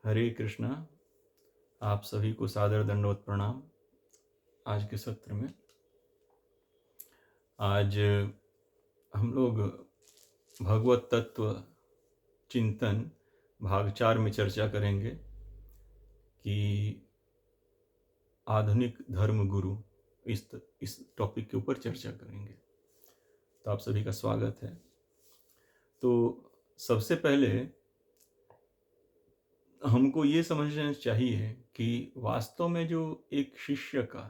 हरे कृष्णा। आप सभी को सादर दंडवत प्रणाम। आज के सत्र में आज हम लोग भगवत तत्व चिंतन भाग 4 में चर्चा करेंगे कि आधुनिक धर्म गुरु इस टॉपिक के ऊपर चर्चा करेंगे। तो आप सभी का स्वागत है। तो सबसे पहले हमको ये समझना चाहिए कि वास्तव में जो एक शिष्य का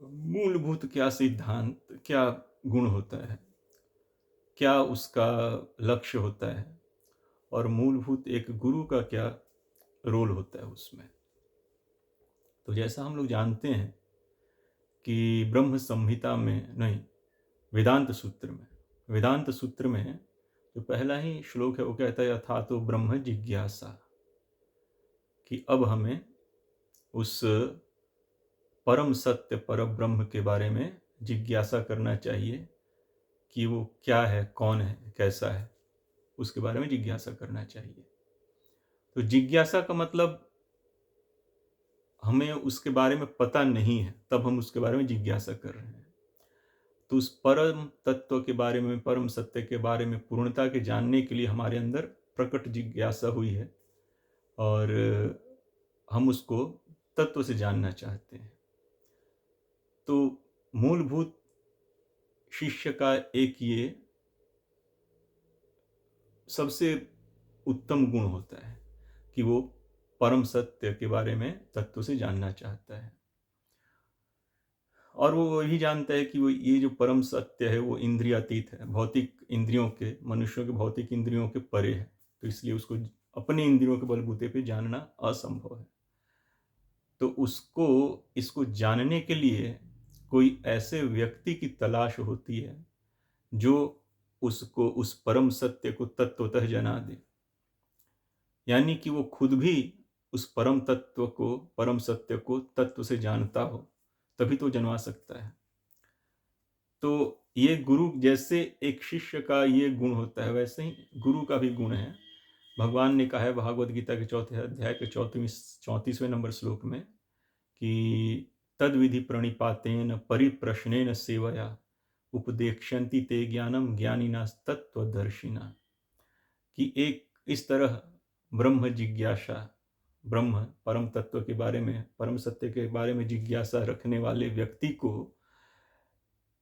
मूलभूत क्या सिद्धांत, क्या गुण होता है, क्या उसका लक्ष्य होता है और मूलभूत एक गुरु का क्या रोल होता है उसमें। तो जैसा हम लोग जानते हैं कि ब्रह्म संहिता में नहीं, वेदांत सूत्र में जो पहला ही श्लोक है वो कहता है यथा तो ब्रह्म जिज्ञासा, कि अब हमें उस परम सत्य पर ब्रह्म के बारे में जिज्ञासा करना चाहिए कि वो क्या है, कौन है, कैसा है, उसके बारे में जिज्ञासा करना चाहिए। तो जिज्ञासा का मतलब हमें उसके बारे में पता नहीं है, तब हम उसके बारे में जिज्ञासा कर रहे हैं। तो उस परम तत्व के बारे में, परम सत्य के बारे में पूर्णता के जानने के लिए हमारे अंदर प्रकट जिज्ञासा हुई है और हम उसको तत्व से जानना चाहते हैं। तो मूलभूत शिष्य का एक ये सबसे उत्तम गुण होता है कि वो परम सत्य के बारे में तत्व से जानना चाहता है और वो यही जानता है कि वो ये जो परम सत्य है वो इंद्रियातीत है, भौतिक इंद्रियों के, मनुष्यों के भौतिक इंद्रियों के परे है। तो इसलिए उसको अपने इंद्रियों के बलबूते पे जानना असंभव है। तो उसको इसको जानने के लिए कोई ऐसे व्यक्ति की तलाश होती है जो उसको उस परम सत्य को तत्वतः जना दे, यानी कि वो खुद भी उस परम तत्व को, परम सत्य को तत्व से जानता हो, तभी तो जनवा सकता है। तो ये गुरु जैसे एक शिष्य का ये गुण होता है, वैसे ही गुरु का भी गुण है। भगवान ने कहा है भागवत गीता के 4थे अध्याय के 34वें नंबर श्लोक में कि तद विधि प्रणिपातेन परिप्रश्नेन सेवया उपदेक्षन्ति ते ज्ञानम ज्ञानिना तत्वदर्शिना, कि एक इस तरह ब्रह्म जिज्ञासा, ब्रह्म परम तत्व के बारे में, परम सत्य के बारे में जिज्ञासा रखने वाले व्यक्ति को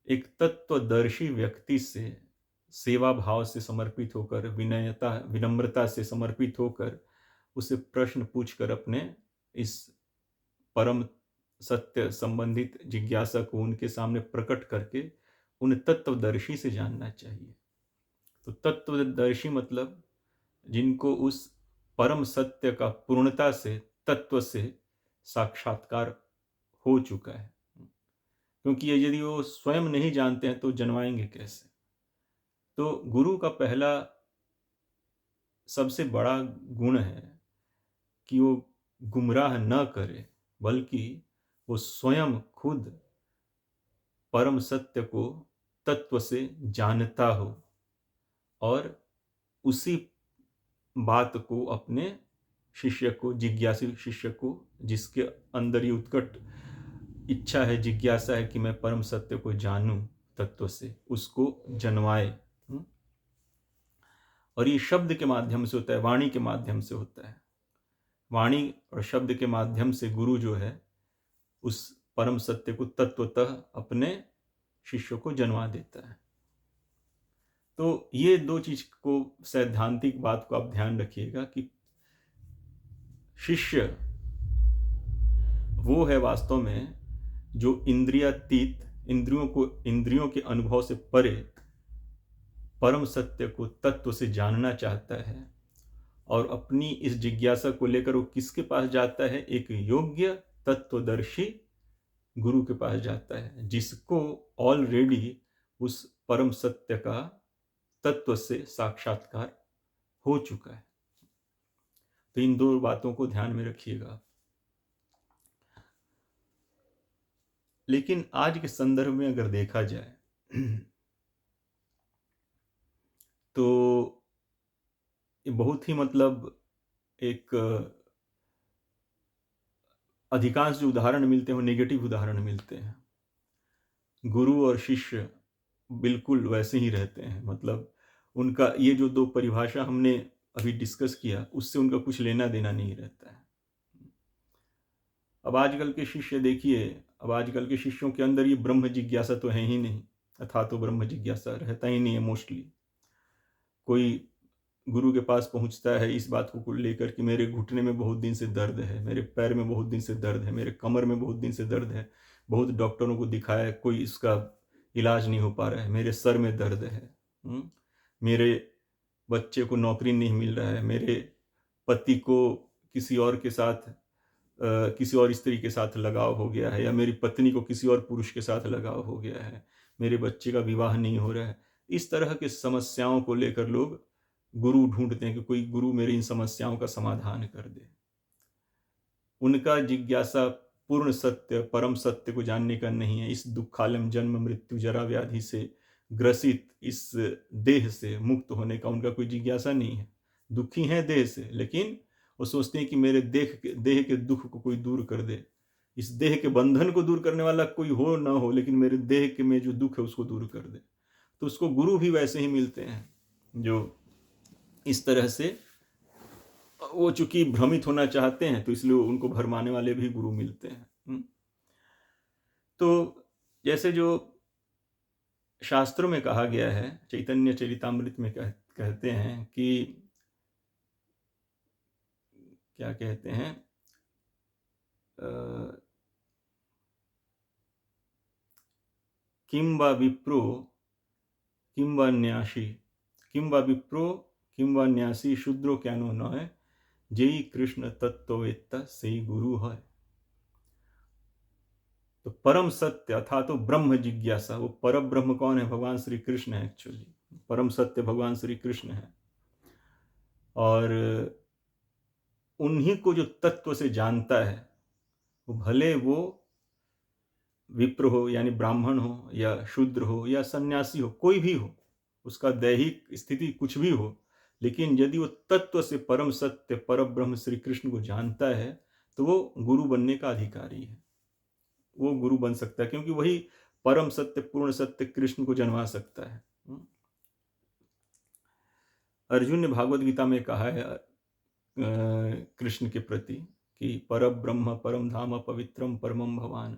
एक तत्वदर्शी व्यक्ति से सेवा भाव से समर्पित होकर, विनम्रता से समर्पित होकर उसे प्रश्न पूछकर अपने इस परम सत्य संबंधित जिज्ञासा को उनके सामने प्रकट करके उन तत्वदर्शी से जानना चाहिए। तो तत्वदर्शी मतलब जिनको उस परम सत्य का पूर्णता से, तत्व से साक्षात्कार हो चुका है, क्योंकि यदि वो स्वयं नहीं जानते हैं तो जनवाएंगे कैसे। तो गुरु का पहला सबसे बड़ा गुण है कि वो गुमराह न करे, बल्कि वो स्वयं खुद परम सत्य को तत्व से जानता हो और उसी बात को अपने शिष्य को, जिज्ञासु शिष्य को, जिसके अंदर ये उत्कट इच्छा है, जिज्ञासा है कि मैं परम सत्य को जानूं तत्व से, उसको जनवाए। और ये शब्द के माध्यम से होता है, वाणी के माध्यम से होता है। वाणी और शब्द के माध्यम से गुरु जो है उस परम सत्य को तत्वतः अपने शिष्य को जनवा देता है। तो ये दो चीज को, सैद्धांतिक बात को आप ध्यान रखिएगा कि शिष्य वो है वास्तव में जो इंद्रियातीत, इंद्रियों के अनुभव से परे परम सत्य को तत्व से जानना चाहता है और अपनी इस जिज्ञासा को लेकर वो किसके पास जाता है? एक योग्य तत्वदर्शी गुरु के पास जाता है, जिसको ऑलरेडी उस परम सत्य का तत्व से साक्षात्कार हो चुका है। तो इन दो बातों को ध्यान में रखिएगा। लेकिन आज के संदर्भ में अगर देखा जाए तो ये बहुत ही मतलब एक अधिकांश जो उदाहरण मिलते हैं वो नेगेटिव उदाहरण मिलते हैं। गुरु और शिष्य बिल्कुल वैसे ही रहते हैं, मतलब उनका ये जो दो परिभाषा हमने अभी डिस्कस किया उससे उनका कुछ लेना देना नहीं रहता है। अब आजकल के शिष्य देखिए, अब आजकल के शिष्यों के अंदर ये ब्रह्म जिज्ञासा तो है ही नहीं, अथा तो ब्रह्म जिज्ञासा रहता ही नहीं है। मोस्टली कोई गुरु के पास पहुंचता है इस बात को लेकर कि मेरे घुटने में बहुत दिन से दर्द है, मेरे पैर में बहुत दिन से दर्द है, मेरे कमर में बहुत दिन से दर्द है, बहुत डॉक्टरों को दिखाया है, कोई इसका इलाज नहीं हो पा रहा है, मेरे सर में दर्द है, मेरे बच्चे को नौकरी नहीं मिल रहा है, मेरे पति को किसी और के साथ किसी और स्त्री के साथ लगाव हो गया है, या मेरी पत्नी को किसी और पुरुष के साथ लगाव हो गया है, मेरे बच्चे का विवाह नहीं हो रहा है। इस तरह के समस्याओं को लेकर लोग गुरु ढूंढते हैं कि कोई गुरु मेरी इन समस्याओं का समाधान कर दे। उनका जिज्ञासा पूर्ण सत्य, परम सत्य को जानने का नहीं है। इस दुखालम जन्म मृत्यु जरा व्याधि से ग्रसित इस देह से मुक्त होने का उनका कोई जिज्ञासा नहीं है। दुखी हैं देह से, लेकिन वो सोचते हैं कि मेरे देह के दुख को कोई दूर कर दे। इस देह के बंधन को दूर करने वाला कोई हो ना हो, लेकिन मेरे देह के में जो दुख है उसको दूर कर दे। तो उसको गुरु भी वैसे ही मिलते हैं जो इस तरह से, वो चूंकि भ्रमित होना चाहते हैं तो इसलिए उनको भरमाने वाले भी गुरु मिलते हैं। तो जैसे जो शास्त्रों में कहा गया है, चैतन्य चरितामृत में कहते हैं कि क्या कहते हैं, किम वा विप्रो किम वा न्यासी, किम वा विप्रो किम वा न्यासी शूद्रो क्या नो न है, जय कृष्ण तत्ववेत्ता से गुरु है। तो परम सत्य अथा तो ब्रह्म जिज्ञासा, वो पर ब्रह्म कौन है? भगवान श्री कृष्ण है। एक्चुअली परम सत्य भगवान श्री कृष्ण है, और उन्हीं को जो तत्व से जानता है, वो भले वो विप्र हो यानी ब्राह्मण हो, या शूद्र हो, या सन्यासी हो, कोई भी हो, उसका दैहिक स्थिति कुछ भी हो, लेकिन यदि वो तत्व से परम सत्य पर ब्रह्म श्री कृष्ण को जानता है तो वो गुरु बनने का अधिकारी है। वो गुरु बन सकता है, क्योंकि वही परम सत्य पूर्ण सत्य कृष्ण को जन्मा सकता है। अर्जुन ने भागवत गीता में कहा है कृष्ण के प्रति कि पर ब्रह्म परम धाम पवित्रम परमम भवान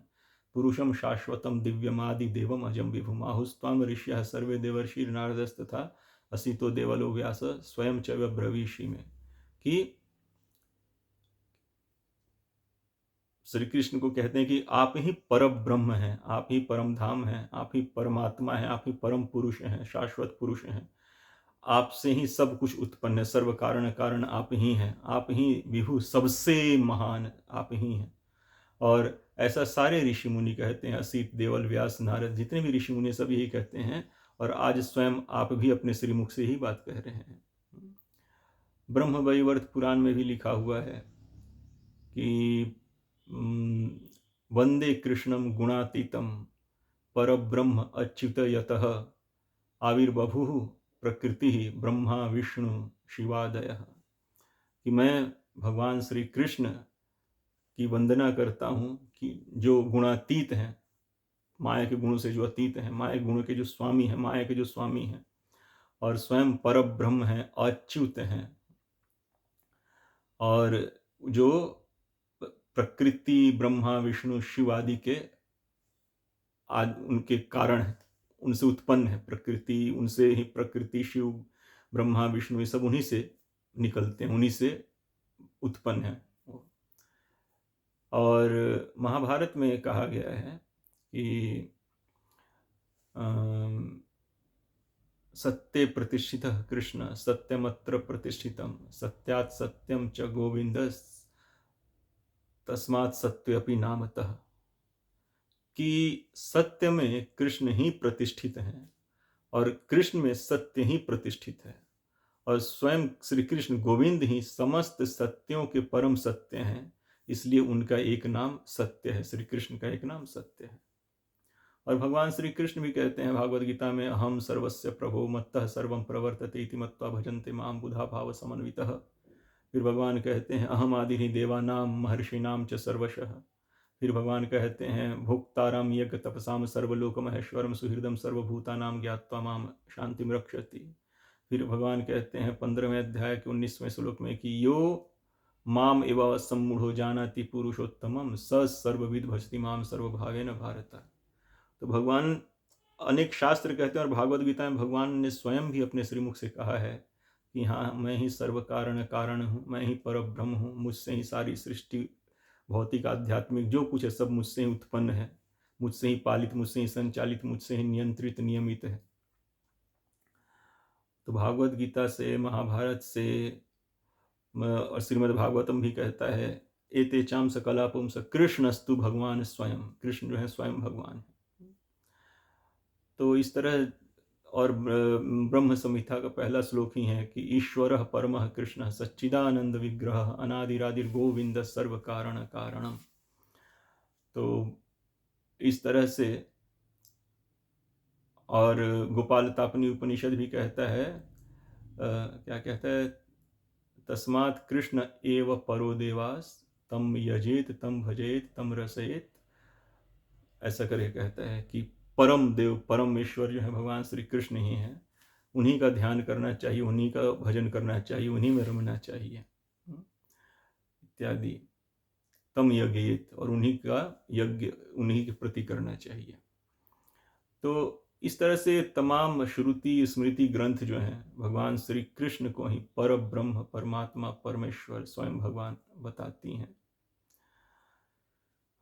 पुरुषम शाश्वतम दिव्यमादि देवम अजम विभुम आहुस्त्वाम ऋष्यः सर्वे देवर्षि नारदस्तथा असितो देवलो व्यास स्वयं च ब्रवीषि में, कि श्री कृष्ण को कहते हैं कि आप ही पर ब्रह्म हैं, आप ही परम धाम हैं, आप ही परमात्मा हैं, आप ही परम पुरुष हैं, शाश्वत पुरुष हैं, आपसे ही सब कुछ उत्पन्न है, सर्व कारण कारण आप ही हैं, आप ही विभु, सबसे महान आप ही हैं। और ऐसा सारे ऋषि मुनि कहते हैं, असित देवल व्यास नारद, जितने भी ऋषि मुनि सब यही कहते हैं, और आज स्वयं आप भी अपने श्रीमुख से ही बात कह रहे हैं। ब्रह्म वैवर्त पुराण में भी लिखा हुआ है कि वंदे कृष्णम गुणातीतम परब्रह्म अच्युत यतः आविर्बभु प्रकृति ब्रह्मा विष्णु शिवादयः, कि मैं भगवान श्री कृष्ण की वंदना करता हूँ कि जो गुणातीत हैं, माया के गुणों से जो अतीत हैं, माया के गुणों के जो स्वामी हैं, माया के जो स्वामी हैं, और स्वयं पर ब्रह्म हैं, अच्युत हैं, और जो प्रकृति ब्रह्मा विष्णु शिव आदि के आज उनके कारण है, उनसे उत्पन्न है प्रकृति, उनसे ही प्रकृति शिव ब्रह्मा विष्णु ये सब उन्हीं से निकलते हैं, उन्हीं से उत्पन्न है। और महाभारत में कहा गया है कि सत्ये प्रतिष्ठितः कृष्ण सत्यमत्र प्रतिष्ठितम सत्यात् सत्यम च गोविंद तस्मात् सत्यपि नामतः, कि सत्य में कृष्ण ही प्रतिष्ठित हैं और कृष्ण में सत्य ही प्रतिष्ठित है, और स्वयं श्री कृष्ण गोविंद ही समस्त सत्यों के परम सत्य हैं, इसलिए उनका एक नाम सत्य है, श्री कृष्ण का एक नाम सत्य है। और भगवान श्री कृष्ण भी कहते हैं भागवत गीता में, अहम सर्वस्य प्रभो मत्तः सर्वं प्रवर्तते इति मत्वा भजन्ते मां बुधा भाव समन्वितः, फिर भगवान कहते हैं अहम आदिनि देवानाम महर्षिणाम च सर्वशः। फिर भगवान कहते हैं भोक्ताराम यज्ञ तपसाम सर्वलोक महेश्वरम सुहृदम सर्वभूतानाम ज्ञात्वा माम शांतिम रक्षति। फिर भगवान कहते हैं 15वें अध्याय के 19वें श्लोक में कि यो माम एव सम्मूढ़ो जानाति पुरुषोत्तमम स सर्वविद भजति माम सर्वभावेन भारत। तो भगवान अनेक शास्त्र कहते हैं और भागवत गीता में भगवान ने स्वयं भी अपने श्रीमुख से कहा है कि हाँ, मैं ही सर्व कारण कारण हूँ, मैं ही परब्रह्म हूँ, मुझसे ही सारी सृष्टि भौतिक आध्यात्मिक जो कुछ है सब मुझसे ही उत्पन्न है, मुझसे ही पालित, मुझसे ही संचालित, मुझसे ही नियंत्रित नियमित है। तो भागवत गीता से, महाभारत से और श्रीमद् भागवतम भी कहता है एते चाम सकला पुंस कृष्णस्तु भगवान स्वयं, कृष्ण जो है स्वयं भगवान है। तो इस तरह, और ब्रह्म संहिता का पहला श्लोक ही है कि ईश्वरः परमः कृष्णः सच्चिदानंद विग्रहः अनादिरादिर गोविंद सर्व कारण कारणम। तो इस तरह से, और गोपाल तापनी उपनिषद भी कहता है, क्या कहता है, तस्मात् कृष्ण एव परो देवास तम यजेत तम भजेत तम रसयेत, ऐसा करके कहता है कि परम देव परम ईश्वर जो है भगवान श्री कृष्ण ही हैं, उन्हीं का ध्यान करना चाहिए, उन्हीं का भजन करना चाहिए, उन्हीं में रमना चाहिए इत्यादि। तम यज्ञेत, और उन्हीं का यज्ञ उन्हीं के प्रति करना चाहिए। तो इस तरह से तमाम श्रुति स्मृति ग्रंथ जो हैं भगवान श्री कृष्ण को ही पर ब्रह्म परमात्मा परमेश्वर स्वयं भगवान बताती हैं।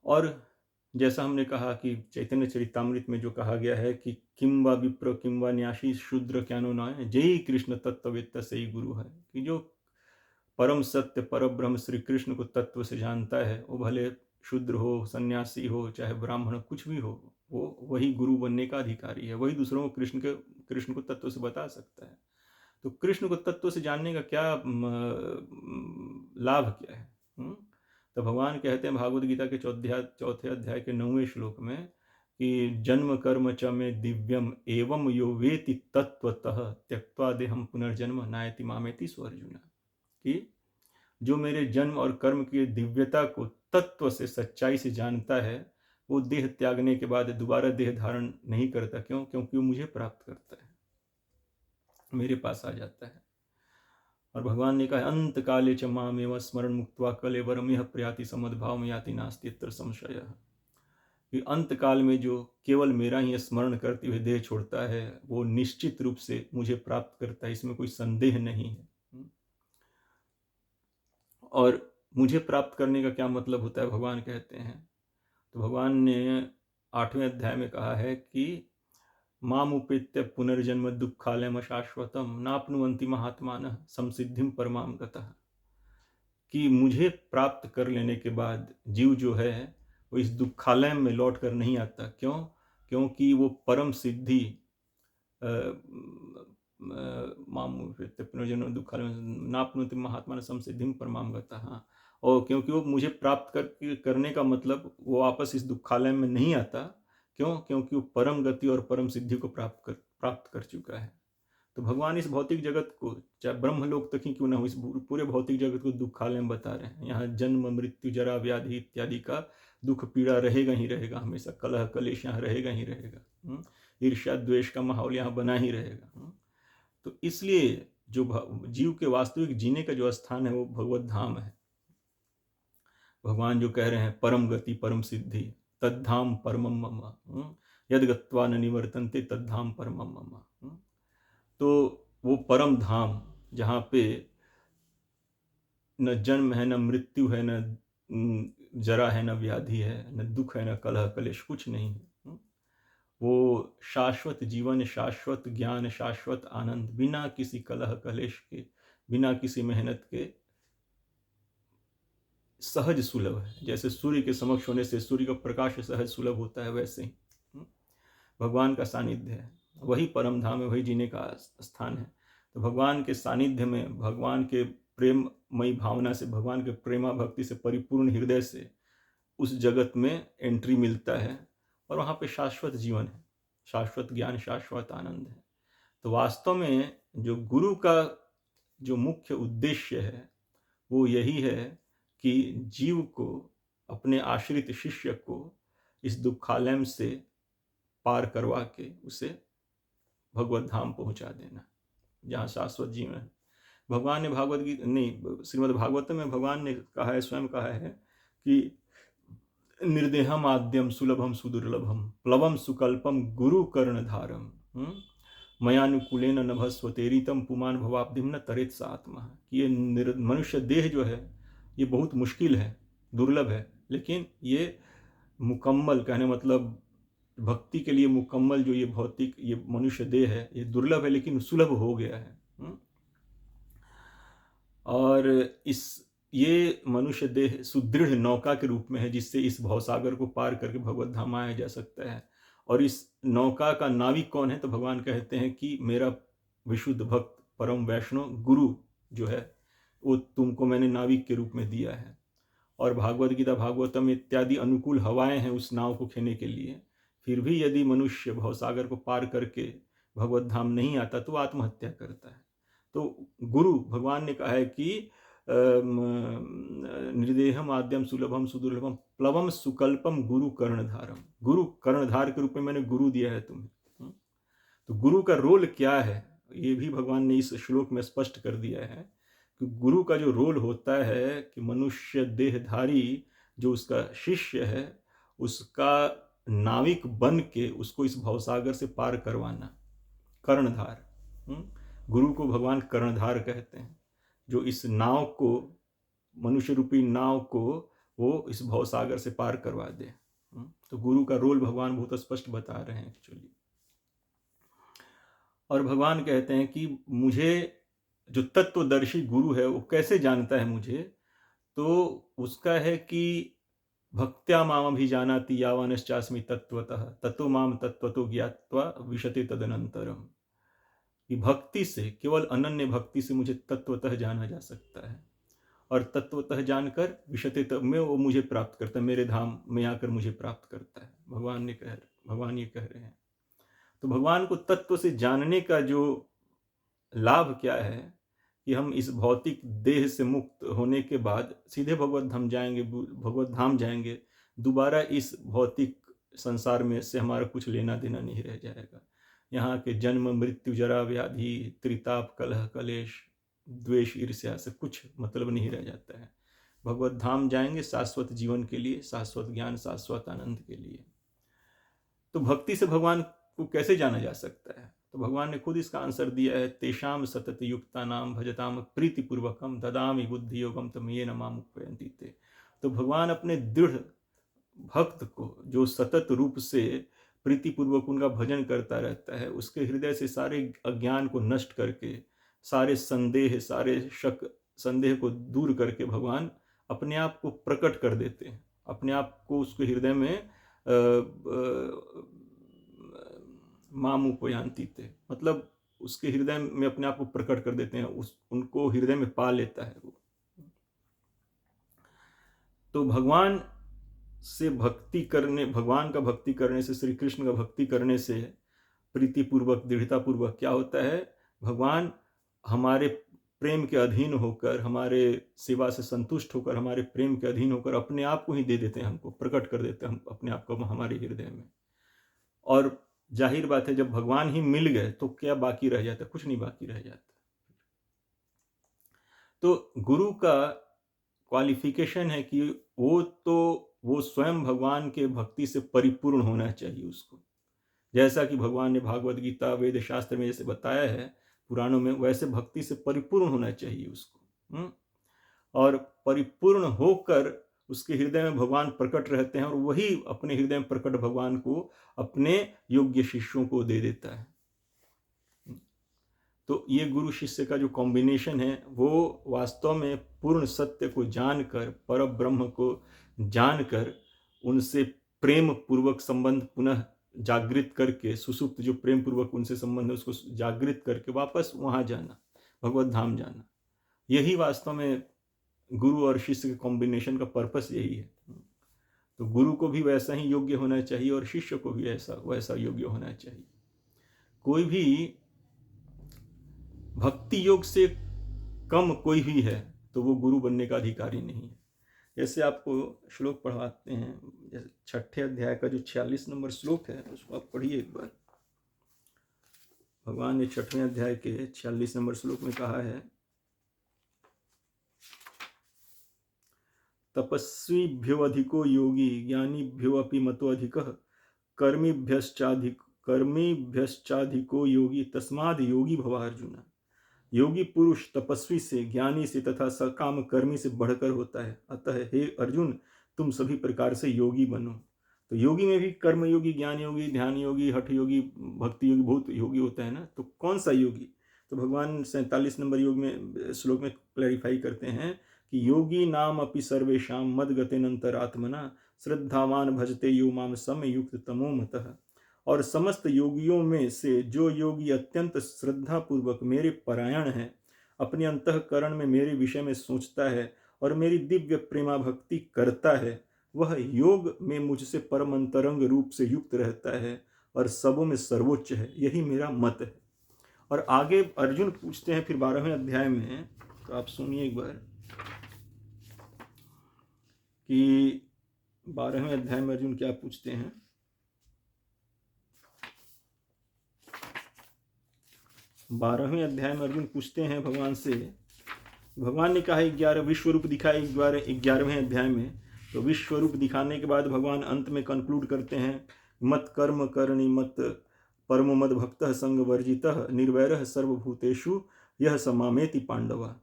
और जैसा हमने कहा कि चैतन्य चरितामृत में जो कहा गया है कि किम वा विप्र किम वा न्यासी शूद्र ज्ञानो नाय जय कृष्ण तत्ववेत्ता से ही गुरु है, कि जो परम सत्य पर ब्रह्म श्री कृष्ण को तत्व से जानता है, वो भले शूद्र हो, सन्यासी हो, चाहे ब्राह्मण, कुछ भी हो, वो वही गुरु बनने का अधिकारी है, वही दूसरों को कृष्ण को तत्व से बता सकता है। तो कृष्ण को तत्व से जानने का क्या लाभ क्या है? तो भगवान कहते हैं भागवत गीता के चौथे अध्याय के 9वें श्लोक में कि जन्म कर्म च में दिव्यम एवं यो वेति तत्वतः त्यक्त्वा देहम पुनर्जन्म नायति मामेति सो अर्जुन, कि जो मेरे जन्म और कर्म की दिव्यता को तत्व से, सच्चाई से जानता है, वो देह त्यागने के बाद दोबारा देह धारण नहीं करता। क्यों? क्योंकि वो मुझे प्राप्त करता है, मेरे पास आ जाता है। और भगवान ने कहा अंत काले च मामेव स्मरण मुक्त्वा कलेवरम यह प्रयाति समद्भाव में याति नास्ति यत्र संशयः, कि अंत काल में जो केवल मेरा ही स्मरण करते हुए देह छोड़ता है वो निश्चित रूप से मुझे प्राप्त करता है, इसमें कोई संदेह नहीं है। और मुझे प्राप्त करने का क्या मतलब होता है भगवान कहते हैं, तो भगवान ने 8वें अध्याय में कहा है कि मामुपेत्य पुनर्जन्म दुःखालयम शाश्वतम नाप्नुवन्ति महात्मानः संसिद्धिम परमाम गतः, कि मुझे प्राप्त कर लेने के बाद जीव जो है वो इस दुःखालय में लौट कर नहीं आता। क्यों? क्योंकि वो परम सिद्धि मामुपेत्य पुनर्जन्म दुःखालयम नाप्नुवन्ति महात्मानः संसिद्धिम परमाम गतः, और क्योंकि वो मुझे प्राप्त करने का मतलब वो वापस इस दुःखालय में नहीं आता। क्यों? क्योंकि वो परम गति और परम सिद्धि को प्राप्त कर चुका है। तो भगवान इस भौतिक जगत को, चाहे ब्रह्मलोक तक ही क्यों ना हो, इस पूरे भौतिक जगत को दुःखालय में बता रहे हैं। यहाँ जन्म मृत्यु जरा व्याधि इत्यादि का दुख पीड़ा रहेगा ही रहेगा, हमेशा कलह कलेश यहाँ रहेगा ही रहेगा, ईर्ष्या द्वेष का माहौल यहाँ बना ही रहेगा। तो इसलिए जो जीव के वास्तविक जीने का जो स्थान है वो भगवत धाम है। भगवान जो कह रहे हैं परम गति परम सिद्धि तद्धाम परमम मम यद गत्वा न निवर्तन्ते तद्धाम परमम मम, तो वो परम धाम जहाँ पे न जन्म है, न मृत्यु है, न जरा है, न व्याधि है, न दुख है, न कलह कलेश, कुछ नहीं है। वो शाश्वत जीवन, शाश्वत ज्ञान, शाश्वत आनंद, बिना किसी कलह कलेश के, बिना किसी मेहनत के सहज सुलभ है। जैसे सूर्य के समक्ष होने से सूर्य का प्रकाश सहज सुलभ होता है, वैसे ही भगवान का सानिध्य है, वही परम धाम है, वही जीने का स्थान है। तो भगवान के सानिध्य में, भगवान के प्रेममयी भावना से, भगवान के प्रेमा भक्ति से परिपूर्ण हृदय से उस जगत में एंट्री मिलता है, और वहाँ पे शाश्वत जीवन है, शाश्वत ज्ञान, शाश्वत आनंद है। तो वास्तव में जो गुरु का जो मुख्य उद्देश्य है वो यही है कि जीव को, अपने आश्रित शिष्य को इस दुखालय से पार करवा के उसे भगवत धाम पहुंचा देना, जहाँ शाश्वत जीवन है। भगवान ने भागवत गीता नहीं, श्रीमद् भागवत में भगवान ने कहा है, स्वयं कहा है कि निर्देहम आद्यम सुलभम सुदुर्लभम प्लवम सुकल्पम गुरु कर्णधारम मयानुकूलेन नभस्व तेरितम पुमान भवाब्धिम न तरेत सा आत्मा। ये मनुष्य देह जो है ये बहुत मुश्किल है, दुर्लभ है, लेकिन ये मुकम्मल, कहने मतलब भक्ति के लिए मुकम्मल जो ये भौतिक ये मनुष्य देह है ये दुर्लभ है, लेकिन सुलभ हो गया है। और ये मनुष्य देह सुदृढ़ नौका के रूप में है, जिससे इस भवसागर को पार करके भगवत धाम आया जा सकता है। और इस नौका का नाविक कौन है? तो भगवान कहते हैं कि मेरा विशुद्ध भक्त परम वैष्णव गुरु जो है वो तुमको मैंने नाविक के रूप में दिया है। और भागवत गीता, भागवतम इत्यादि अनुकूल हवाएं हैं उस नाव को खेने के लिए। फिर भी यदि मनुष्य भवसागर को पार करके भगवत धाम नहीं आता तो आत्महत्या करता है। तो गुरु, भगवान ने कहा है कि निर्देहम आद्यम सुलभम सुदुर्लभम प्लवम सुकल्पम गुरु कर्णधारम। गुरु कर्णधार के रूप में मैंने गुरु दिया है तुम्हें। तो गुरु का रोल क्या है ये भी भगवान ने इस श्लोक में स्पष्ट कर दिया है कि गुरु का जो रोल होता है कि मनुष्य देहधारी जो उसका शिष्य है उसका नाविक बन के उसको इस भवसागर से पार करवाना। कर्णधार, गुरु को भगवान कर्णधार कहते हैं, जो इस नाव को, मनुष्य रूपी नाव को वो इस भवसागर से पार करवा दे। तो गुरु का रोल भगवान बहुत स्पष्ट बता रहे हैं एक्चुअली। और भगवान कहते हैं कि मुझे जो तत्वदर्शी गुरु है वो कैसे जानता है मुझे? तो उसका है कि भक्त्या माम अभिजानाति यावानश्चास्मि तत्वतः ततो माम तत्वतो ज्ञात्वा विशते तदनंतरम। कि भक्ति से, केवल अनन्य भक्ति से मुझे तत्वतः जाना जा सकता है, और तत्वतः जानकर विशते में वो मुझे प्राप्त करता है, मेरे धाम में आकर मुझे प्राप्त करता है। भगवान ये कह रहे हैं। तो भगवान को तत्व से जानने का जो लाभ क्या है कि हम इस भौतिक देह से मुक्त होने के बाद सीधे भगवत धाम जाएंगे। दोबारा इस भौतिक संसार में से हमारा कुछ लेना देना नहीं रह जाएगा। यहाँ के जन्म मृत्यु जरा व्याधि त्रिताप कलह कलेश द्वेष ईर्ष्या से कुछ मतलब नहीं रह जाता है। भगवत धाम जाएंगे शाश्वत जीवन के लिए, शाश्वत ज्ञान, शाश्वत आनंद के लिए। तो भक्ति से भगवान को कैसे जाना जा सकता है? तो भगवान ने खुद इसका आंसर दिया है, तेषाम सतत युक्ता नाम भजताम प्रीतिपूर्वकम ददामि बुद्धि योगम तम ये नमाम उपयंती ते। तो भगवान अपने दृढ़ भक्त को जो सतत रूप से प्रीतिपूर्वक उनका भजन करता रहता है, उसके हृदय से सारे अज्ञान को नष्ट करके, सारे संदेह, सारे शक संदेह को दूर करके भगवान अपने आप को प्रकट कर देते हैं, अपने आप को उसके हृदय में माम उपयांती थे, मतलब उसके हृदय में अपने आप को प्रकट कर देते हैं, उनको हृदय में पा लेता है वो। तो भगवान का भक्ति करने से, श्री कृष्ण का भक्ति करने से प्रीतिपूर्वक, दृढ़तापूर्वक क्या होता है? भगवान हमारे प्रेम के अधीन होकर, हमारे सेवा से संतुष्ट होकर, हमारे प्रेम के अधीन होकर अपने आप को ही दे देते हैं, हमको प्रकट कर देते हैं हम अपने आप को हमारे हृदय में। और जाहिर बात है जब भगवान ही मिल गए तो क्या बाकी रह जाता? कुछ नहीं बाकी रह जाता। तो गुरु का क्वालिफिकेशन है कि वो स्वयं भगवान के भक्ति से परिपूर्ण होना चाहिए उसको। जैसा कि भगवान ने भागवत गीता, वेद शास्त्र में जैसे बताया है, पुराणों में, वैसे भक्ति से परिपूर्ण होना चाहिए उसको। और परिपूर्ण होकर उसके हृदय में भगवान प्रकट रहते हैं, और वही अपने हृदय में प्रकट भगवान को अपने योग्य शिष्यों को दे देता है। तो ये गुरु शिष्य का जो कॉम्बिनेशन है वो वास्तव में पूर्ण सत्य को जानकर, पर ब्रह्म को जानकर, उनसे प्रेम पूर्वक संबंध पुनः जागृत करके, सुसुप्त जो प्रेम पूर्वक उनसे संबंध है उसको जागृत करके वापस वहां जाना, भगवत धाम जाना। यही वास्तव में गुरु और शिष्य के कॉम्बिनेशन का पर्पस यही है। तो गुरु को भी वैसा ही योग्य होना चाहिए और शिष्य को भी वैसा योग्य होना चाहिए। कोई भी भक्ति योग से कम कोई भी है तो वो गुरु बनने का अधिकारी नहीं है। जैसे आपको श्लोक पढ़वाते हैं, जैसे 6ठे अध्याय का जो 46 नंबर श्लोक है उसको आप पढ़िए एक बार। भगवान ने 6ठवें अध्याय के 46 नंबर श्लोक में कहा है, तपस्वीभ्यो अधिको योगी ज्ञानीभ्यो अपि मतो अधिकः कर्मीभ्यश्चाधिको योगी तस्माद् योगी भव अर्जुन। योगी पुरुष तपस्वी से, ज्ञानी से तथा सकाम कर्मी से बढ़कर होता है। अतः हे अर्जुन, तुम सभी प्रकार से योगी बनो। तो योगी में भी कर्म योगी, ज्ञान योगी, ध्यान योगी, हठ योगी, भक्ति योगी, बहुत योगी होता है ना। तो कौन सा योगी? तो भगवान 47 नंबर योग में श्लोक में क्लैरिफाई करते हैं कि योगी नाम अपि सर्वेषां मद्गतेनंतरात्मना श्रद्धावान भजते यो माम समयुक्त तमो मतः। और समस्त योगियों में से जो योगी अत्यंत श्रद्धा पूर्वक मेरे परायण है, अपने अंतःकरण में मेरे विषय में सोचता है और मेरी दिव्य प्रेमा भक्ति करता है, वह योग में मुझसे परम अंतरंग रूप से युक्त रहता है और सबों में सर्वोच्च है। यही मेरा मत है। और आगे अर्जुन पूछते हैं फिर 12वें अध्याय में, तो आप सुनिए एक बार कि 12वें अध्याय में अर्जुन क्या पूछते हैं। 12वें अध्याय में अर्जुन पूछते हैं भगवान से, भगवान ने कहा 11 विश्व रूप दिखाए 11वें अध्याय में। तो विश्व रूप दिखाने के बाद भगवान अंत में कंक्लूड करते हैं, मत कर्म करणी मत परमो मद भक्तः संग वर्जितः निर्वैरः सर्वभूतेषु यह समामेति पांडवा।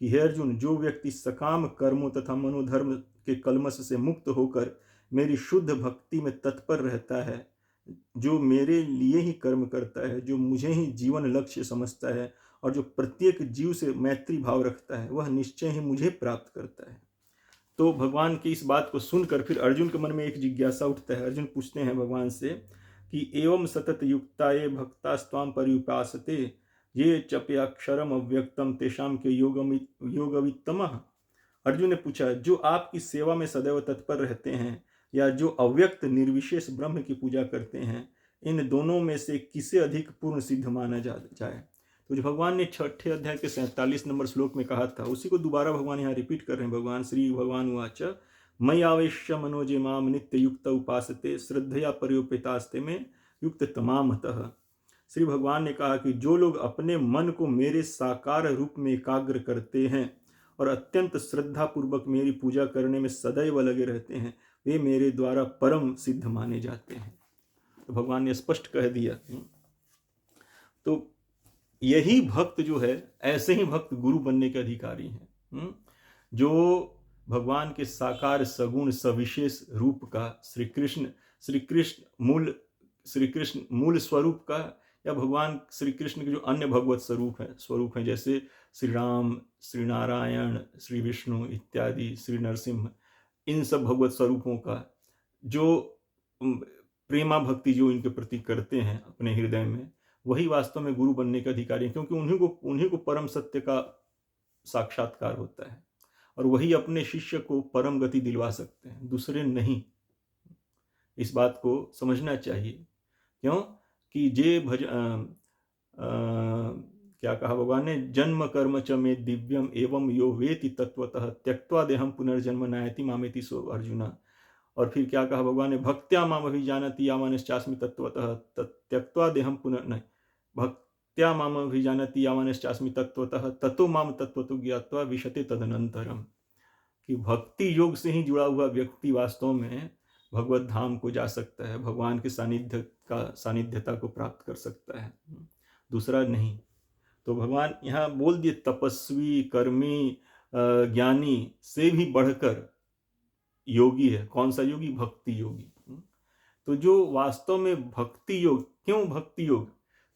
कि हे अर्जुन, जो व्यक्ति सकाम कर्मों तथा मनोधर्म के कलमश से मुक्त होकर मेरी शुद्ध भक्ति में तत्पर रहता है, जो मेरे लिए ही कर्म करता है, जो मुझे ही जीवन लक्ष्य समझता है और जो प्रत्येक जीव से मैत्री भाव रखता है, वह निश्चय ही मुझे प्राप्त करता है। तो भगवान की इस बात को सुनकर फिर अर्जुन के मन में एक जिज्ञासा उठता है। अर्जुन पूछते हैं भगवान से कि एवं सतत युक्ता ये भक्तास्त्वां पर्युपासते ये चपे अक्षरम अव्यक्तम तेषाम के योगवित्तमः। अर्जुन ने पूछा, जो आपकी सेवा में सदैव तत्पर रहते हैं या जो अव्यक्त निर्विशेष ब्रह्म की पूजा करते हैं, इन दोनों में से किसे अधिक पूर्ण सिद्ध माना जाए। तो जो भगवान ने 6ठे अध्याय के 47 नंबर श्लोक में कहा था, उसी को दोबारा भगवान यहाँ रिपीट कर रहे हैं। भगवान श्री भगवान उवाच मयि आवेश्य मनोजे माम नित्य युक्त उपासते श्रद्धया पर्युपेतास्ते में युक्त तमामतः। श्री भगवान ने कहा कि जो लोग अपने मन को मेरे साकार रूप में एकाग्र करते हैं और अत्यंत श्रद्धा पूर्वक मेरी पूजा करने में सदैव लगे रहते हैं, वे मेरे द्वारा परम सिद्ध माने जाते हैं। तो भगवान ने स्पष्ट कह दिया। तो यही भक्त जो है, ऐसे ही भक्त गुरु बनने के अधिकारी हैं, जो भगवान के साकार सगुण सविशेष रूप का श्री कृष्ण मूल स्वरूप का, या भगवान श्री कृष्ण के जो अन्य भगवत स्वरूप हैं, जैसे श्री राम, श्री नारायण, श्री विष्णु इत्यादि, श्री नरसिंह, इन सब भगवत स्वरूपों का जो प्रेमा भक्ति जो इनके प्रति करते हैं अपने हृदय में, वही वास्तव में गुरु बनने के अधिकारी हैं। क्योंकि उन्हीं को परम सत्य का साक्षात्कार होता है और वही अपने शिष्य को परम गति दिलवा सकते हैं, दूसरे नहीं। इस बात को समझना चाहिए। क्यों कि क्या कहा भगवान ने, जन्म कर्म च मे दिव्यम एवं यो वेति तत्वतः त्यक्त्वा देहम पुनर्जन्म नायति मामेति सो अर्जुन। और फिर क्या कहा भगवान ने, भक्त्या माम अभिजानति यावानश्चास्मि तत्वतः त्यक्त्वा देहम भक्त्या माम अभिजानति यावानश्चास्मि तत्वतः ततो माम तत्वतो ज्ञात्वा विशते तदनंतरम। कि भक्ति योग से ही जुड़ा हुआ व्यक्ति वास्तव में भगवत धाम को जा सकता है, भगवान के सानिध्यता को प्राप्त कर सकता है, दूसरा नहीं। तो भगवान यहाँ बोल दिए, तपस्वी, कर्मी, ज्ञानी से भी बढ़कर योगी है। कौन सा योगी? भक्ति योगी। तो जो वास्तव में भक्ति योग, क्यों भक्ति योग?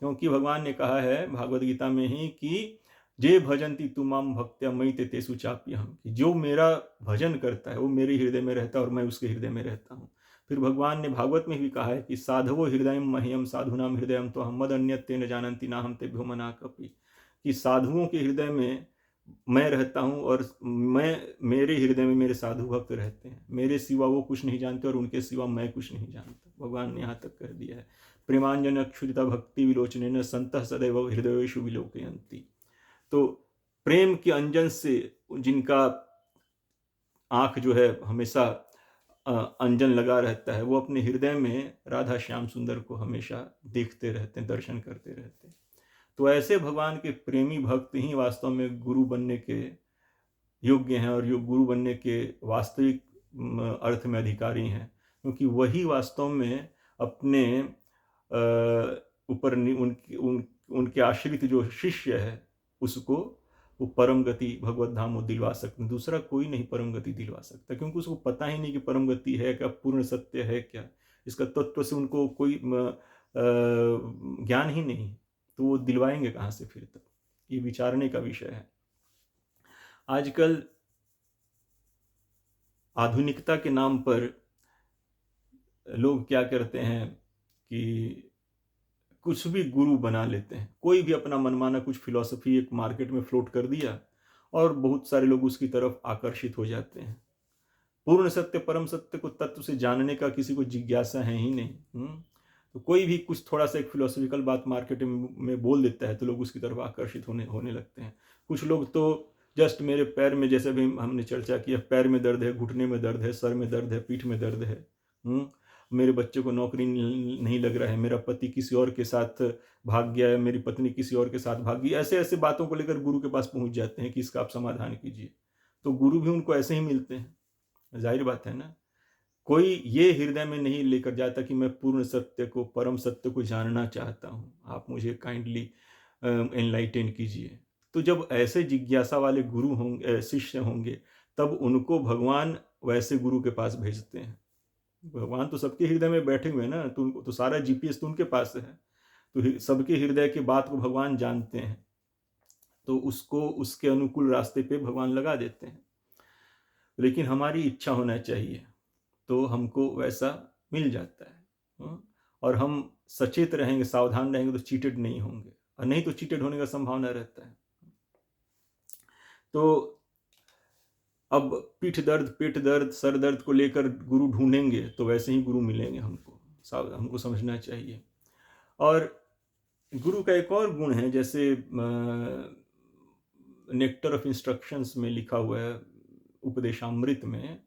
क्योंकि भगवान ने कहा है भागवत गीता में ही कि जे भजन्ति तु माम भक्त्या मयि तेषु चाप्यहम्, कि जो मेरा भजन करता है वो मेरे हृदय में रहता है और मैं उसके हृदय में रहता हूँ। फिर भगवान ने भागवत में भी कहा है कि साधवो हृदय मह्यम साधुनाम हृदय तो हम मद अन्यत्ते न जानन्ति नाहम तेभ्यो मना कपि। कि साधुओं के हृदय में मैं रहता हूँ और मेरे हृदय में मेरे साधु भक्त रहते हैं। मेरे सिवा वो कुछ नहीं जानते और उनके सिवा मैं कुछ नहीं जानता। भगवान ने यहाँ तक कह दिया है, प्रेमांजन अक्षुरिता भक्ति विलोचनेन संतः सदैव हृदयेषु विलोकयन्ति। तो प्रेम के अंजन से जिनका आंख जो है हमेशा अंजन लगा रहता है, वो अपने हृदय में राधा श्याम सुंदर को हमेशा देखते रहते हैं, दर्शन करते रहते हैं। तो ऐसे भगवान के प्रेमी भक्त ही वास्तव में गुरु बनने के योग्य हैं और गुरु बनने के वास्तविक अर्थ में अधिकारी हैं, क्योंकि वही वास्तव में अपने ऊपर उनके आश्रित जो शिष्य है उसको वो परम गति भगवत धाम वो दिलवा सकते हैं। दूसरा कोई नहीं परम गति दिलवा सकता, क्योंकि उसको पता ही नहीं कि परम गति है क्या, पूर्ण सत्य है क्या, इसका तत्व से उनको कोई ज्ञान ही नहीं, तो वो दिलवाएंगे कहाँ से फिर तक। ये विचारने का विषय है। आजकल आधुनिकता के नाम पर लोग क्या करते हैं कि कुछ भी गुरु बना लेते हैं, कोई भी अपना मनमाना कुछ फिलॉसफी एक मार्केट में फ्लोट कर दिया और बहुत सारे लोग उसकी तरफ आकर्षित हो जाते हैं। पूर्ण सत्य परम सत्य को तत्व से जानने का किसी को जिज्ञासा है ही नहीं। तो कोई भी कुछ थोड़ा सा एक फिलोसफिकल बात मार्केट में बोल देता है तो लोग उसकी तरफ आकर्षित होने लगते हैं। कुछ लोग तो जस्ट मेरे पैर में, जैसे भी हमने चर्चा किया, पैर में दर्द है, घुटने में दर्द है, सर में दर्द है, पीठ में दर्द है, मेरे बच्चे को नौकरी नहीं लग रहा है, मेरा पति किसी और के साथ भाग गया है, मेरी पत्नी किसी और के साथ भाग गई, ऐसे ऐसे बातों को लेकर गुरु के पास पहुंच जाते हैं कि इसका आप समाधान कीजिए। तो गुरु भी उनको ऐसे ही मिलते हैं। जाहिर बात है ना, कोई ये हृदय में नहीं लेकर जाता कि मैं पूर्ण सत्य को, परम सत्य को जानना चाहता हूँ, आप मुझे काइंडली एनलाइटन कीजिए। तो जब ऐसे जिज्ञासा वाले गुरु होंगे, शिष्य होंगे, तब उनको भगवान वैसे गुरु के पास भेजते हैं। भगवान तो सबके हृदय में बैठे हुए हैं ना, तो उनको तो सारा जीपीएस तो उनके पास है, तो सबके हृदय की बात को भगवान जानते हैं, तो उसको उसके अनुकूल रास्ते पे भगवान लगा देते हैं। लेकिन हमारी इच्छा होना चाहिए तो हमको वैसा मिल जाता है। और हम सचेत रहेंगे, सावधान रहेंगे तो चीटेड नहीं होंगे, और नहीं तो चीटेड होने का संभावना रहता है। तो अब पीठ दर्द, पेट दर्द, सर दर्द को लेकर गुरु ढूंढेंगे तो वैसे ही गुरु मिलेंगे हमको समझना चाहिए। और गुरु का एक और गुण है, जैसे नेक्टर ऑफ इंस्ट्रक्शंस में लिखा हुआ है, उपदेशामृत में,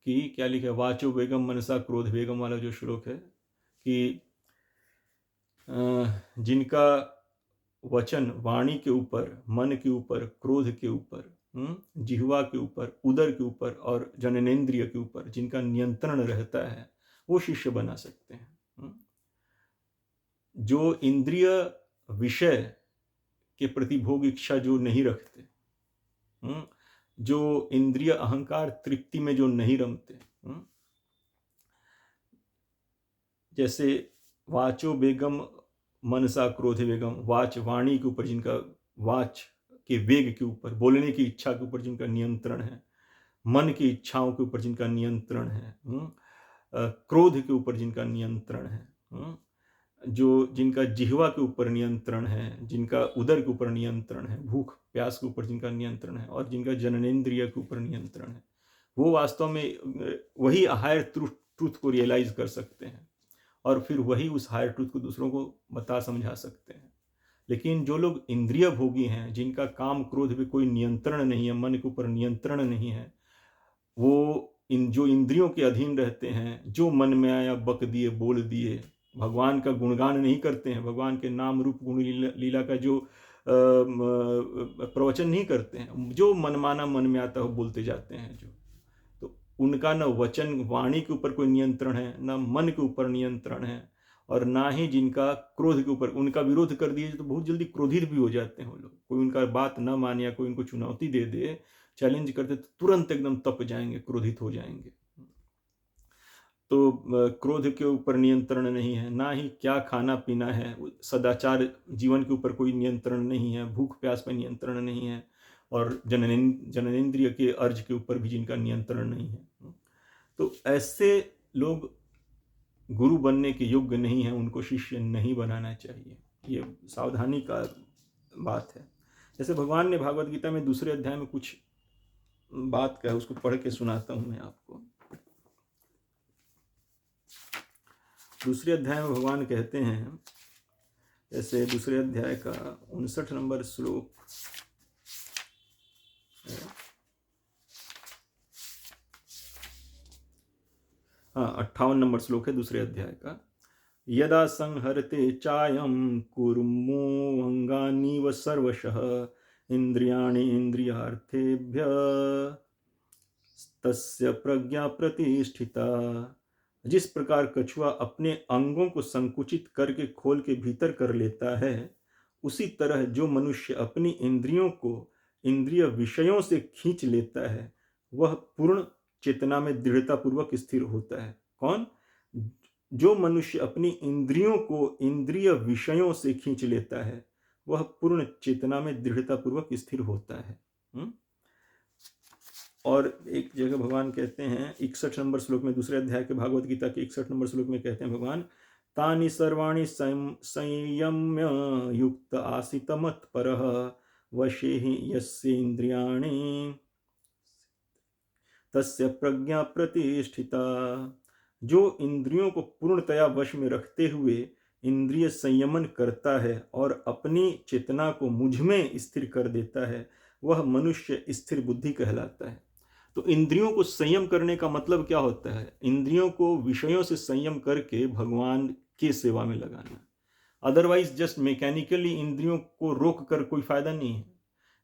कि क्या लिखा है, वाचो वेगम मनसा क्रोध वेगम वाला जो श्लोक है, कि जिनका वचन वाणी के ऊपर, मन के ऊपर, क्रोध के ऊपर, जिह्वा के ऊपर, उदर के ऊपर और जननेन्द्रिय के ऊपर जिनका नियंत्रण रहता है, वो शिष्य बना सकते हैं। जो इंद्रिय विषय के प्रति भोग इच्छा जो नहीं रखते, जो इंद्रिय अहंकार तृप्ति में जो नहीं रमते, जैसे वाचो बेगम मनसा क्रोध बेगम, वाच वाणी के ऊपर जिनका, वाच के वेग के ऊपर, बोलने की इच्छा के ऊपर जिनका नियंत्रण है, मन की इच्छाओं के ऊपर जिनका नियंत्रण है, क्रोध के ऊपर जिनका नियंत्रण है, जो जिनका जिह्वा के ऊपर नियंत्रण है, जिनका उदर के ऊपर नियंत्रण है, भूख प्यास के ऊपर जिनका नियंत्रण है, और जिनका जननेन्द्रिय के ऊपर नियंत्रण है, वो वास्तव में वही हायर ट्रूथ को रियलाइज कर सकते हैं और फिर वही उस हायर ट्रूथ को दूसरों को बता समझा सकते हैं। लेकिन जो लोग इंद्रिय भोगी हैं, जिनका काम क्रोध पे कोई नियंत्रण नहीं है, मन के ऊपर नियंत्रण नहीं है, वो जो इंद्रियों के अधीन रहते हैं, जो मन में आया बक दिए, बोल दिए, भगवान का गुणगान नहीं करते हैं, भगवान के नाम रूप गुण लीला का जो प्रवचन नहीं करते हैं, जो मनमाना मन में आता है बोलते जाते हैं, जो तो उनका न वचन वाणी के ऊपर कोई नियंत्रण है, न मन के ऊपर नियंत्रण है, और ना ही जिनका क्रोध के ऊपर, उनका विरोध कर दिए तो बहुत जल्दी क्रोधित भी हो जाते हैं वो लोग। कोई उनका बात न माने या कोई उनको चुनौती दे दे, चैलेंज करते, तो तुरंत एकदम तप जाएंगे, क्रोधित हो जाएंगे। तो क्रोध के ऊपर नियंत्रण नहीं है, ना ही क्या खाना पीना है, सदाचार जीवन के ऊपर कोई नियंत्रण नहीं है, भूख प्यास पर नियंत्रण नहीं है, और जननेन्द्रिय के अर्ज के ऊपर भी जिनका नियंत्रण नहीं है। तो ऐसे लोग गुरु बनने के योग्य नहीं है, उनको शिष्य नहीं बनाना चाहिए। ये सावधानी का बात है। जैसे भगवान ने भागवत गीता में दूसरे अध्याय में कुछ बात कहा, उसको पढ़ के सुनाता हूं मैं आपको। दूसरे अध्याय में भगवान कहते हैं, जैसे दूसरे अध्याय का 59 नंबर श्लोक, हाँ, 58 नंबर श्लोक है दूसरे अध्याय का। यदा संहरते चायं कुर्मोऽङ्गानीव सर्वशः इन्द्रियाणि इन्द्रियार्थेभ्य तस्य प्रज्ञा प्रतिष्ठिता। जिस प्रकार कछुआ अपने अंगों को संकुचित करके खोल के भीतर कर लेता है, उसी तरह जो मनुष्य अपनी इंद्रियों को इंद्रिय विषयों से खींच लेता है वह पूर्ण चेतना में दृढ़ता पूर्वक स्थिर होता है। कौन? जो मनुष्य अपनी इंद्रियों को इंद्रिय विषयों से खींच लेता है वह पूर्ण चेतना में दृढ़ता पूर्वक स्थिर होता है। और एक जगह भगवान कहते हैं 61 नंबर श्लोक में, दूसरे अध्याय के भागवत गीता के 61 नंबर श्लोक में कहते हैं भगवान, तानि सर्वाणि संयम्य युक्त आसित मत्परः वशे हि यस्य इंद्रियाणि तस्य प्रज्ञा प्रतिष्ठिता। जो इंद्रियों को पूर्णतया वश में रखते हुए इंद्रिय संयमन करता है और अपनी चेतना को मुझ में स्थिर कर देता है वह मनुष्य स्थिर बुद्धि कहलाता है। तो इंद्रियों को संयम करने का मतलब क्या होता है? इंद्रियों को विषयों से संयम करके भगवान की सेवा में लगाना। अदरवाइज जस्ट मैकेनिकली इंद्रियों को रोक कर कोई फायदा नहीं है।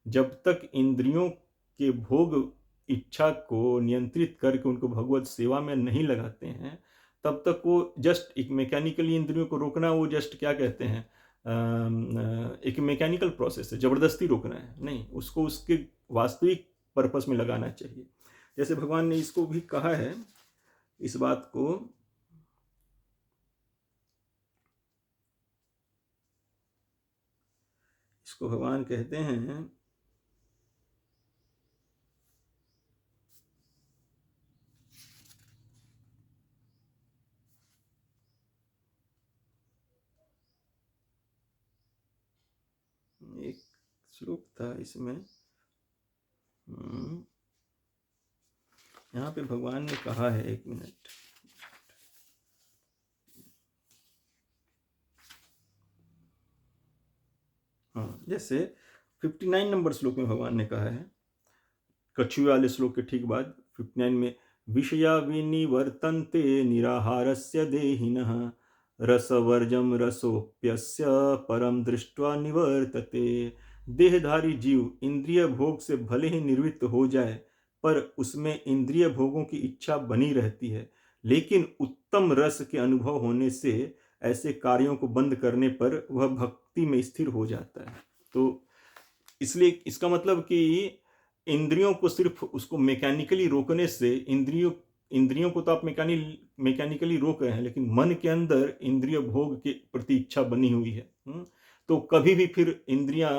जब तक इंद्रियों के भोग इच्छा को नियंत्रित करके उनको भगवत सेवा में नहीं लगाते हैं तब तक वो जस्ट एक मैकेनिकली इंद्रियों को रोकना, वो जस्ट क्या कहते हैं, एक मैकेनिकल प्रोसेस है, जबरदस्ती रोकना है नहीं, उसको उसके वास्तविक पर्पस में लगाना चाहिए। जैसे भगवान ने इसको भी कहा है, इस बात को, इसको भगवान कहते हैं एक श्लोक था इसमें, यहाँ पे भगवान ने कहा है, एक मिनट, हाँ, जैसे 59 नंबर श्लोक में भगवान ने कहा है, कछुए वाले श्लोक के ठीक बाद 59 में, विषया विनिवर्तन्ते निराहारस्य देहिनः रसवर्जम रसोप्यस्य परम दृष्ट्वा निवर्तते। देहधारी जीव इंद्रिय भोग से भले ही निवृत्त हो जाए पर उसमें इंद्रिय भोगों की इच्छा बनी रहती है, लेकिन उत्तम रस के अनुभव होने से ऐसे कार्यों को बंद करने पर वह भक्ति में स्थिर हो जाता है। तो इसलिए इसका मतलब कि इंद्रियों को सिर्फ उसको मैकेनिकली रोकने से, इंद्रियों को तो आप मैकेनिकली रोक रहे हैं, लेकिन मन के अंदर इंद्रिय भोग के प्रति इच्छा बनी हुई है, तो कभी भी फिर इंद्रियां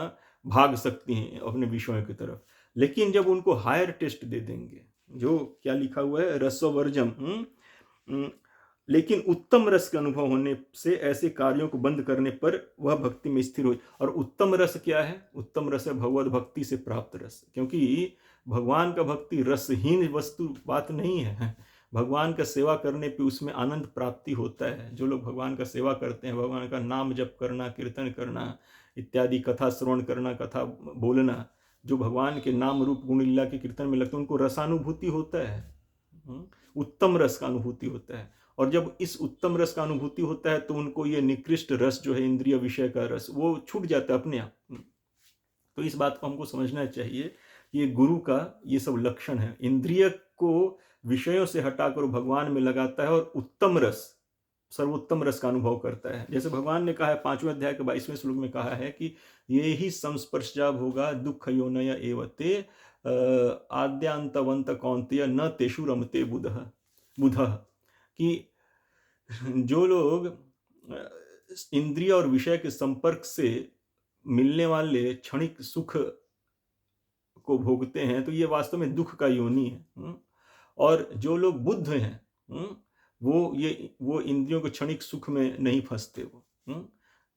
भाग सकती हैं अपने विषयों की तरफ। लेकिन जब उनको हायर टेस्ट दे देंगे, जो क्या लिखा हुआ है, रसवर्जम, लेकिन उत्तम रस के अनुभव होने से ऐसे कार्यों को बंद करने पर वह भक्ति में स्थिर हो। और उत्तम रस क्या है? उत्तम रस है भगवत भक्ति से प्राप्त रस, क्योंकि भगवान का भक्ति रसहीन वस्तु बात नहीं है। भगवान का सेवा करने पे उसमें आनंद प्राप्ति होता है। जो लोग भगवान का सेवा करते हैं, भगवान का नाम जप करना, कीर्तन करना इत्यादि, कथा श्रवण करना, कथा बोलना, जो भगवान के नाम रूप गुण लीला के कीर्तन में लगता है, उनको रसानुभूति होता है, उत्तम रस का अनुभूति होता है। और जब इस उत्तम रस का अनुभूति होता है तो उनको ये निकृष्ट रस जो है, इंद्रिय विषय का रस, वो छूट जाता है अपने आप। तो इस बात को हमको समझना चाहिए, ये गुरु का ये सब लक्षण है। इंद्रिय को विषयों से हटाकर भगवान में लगाता है और उत्तम रस, सर्वोत्तम रस का अनुभव करता है। जैसे भगवान ने कहा है 5वें अध्याय के 22वें श्लोक में कहा है कि ये ही संस्पर्शजा भोगा दुख योनय एवते आद्यांतवंत कौन्तेय न तेषु रमते बुधः, कि जो लोग इंद्रिय और विषय के संपर्क से मिलने वाले क्षणिक सुख को भोगते हैं तो ये वास्तव में दुख का योनि है। और जो लोग बुद्ध हैं वो इंद्रियों के क्षणिक सुख में नहीं फंसते,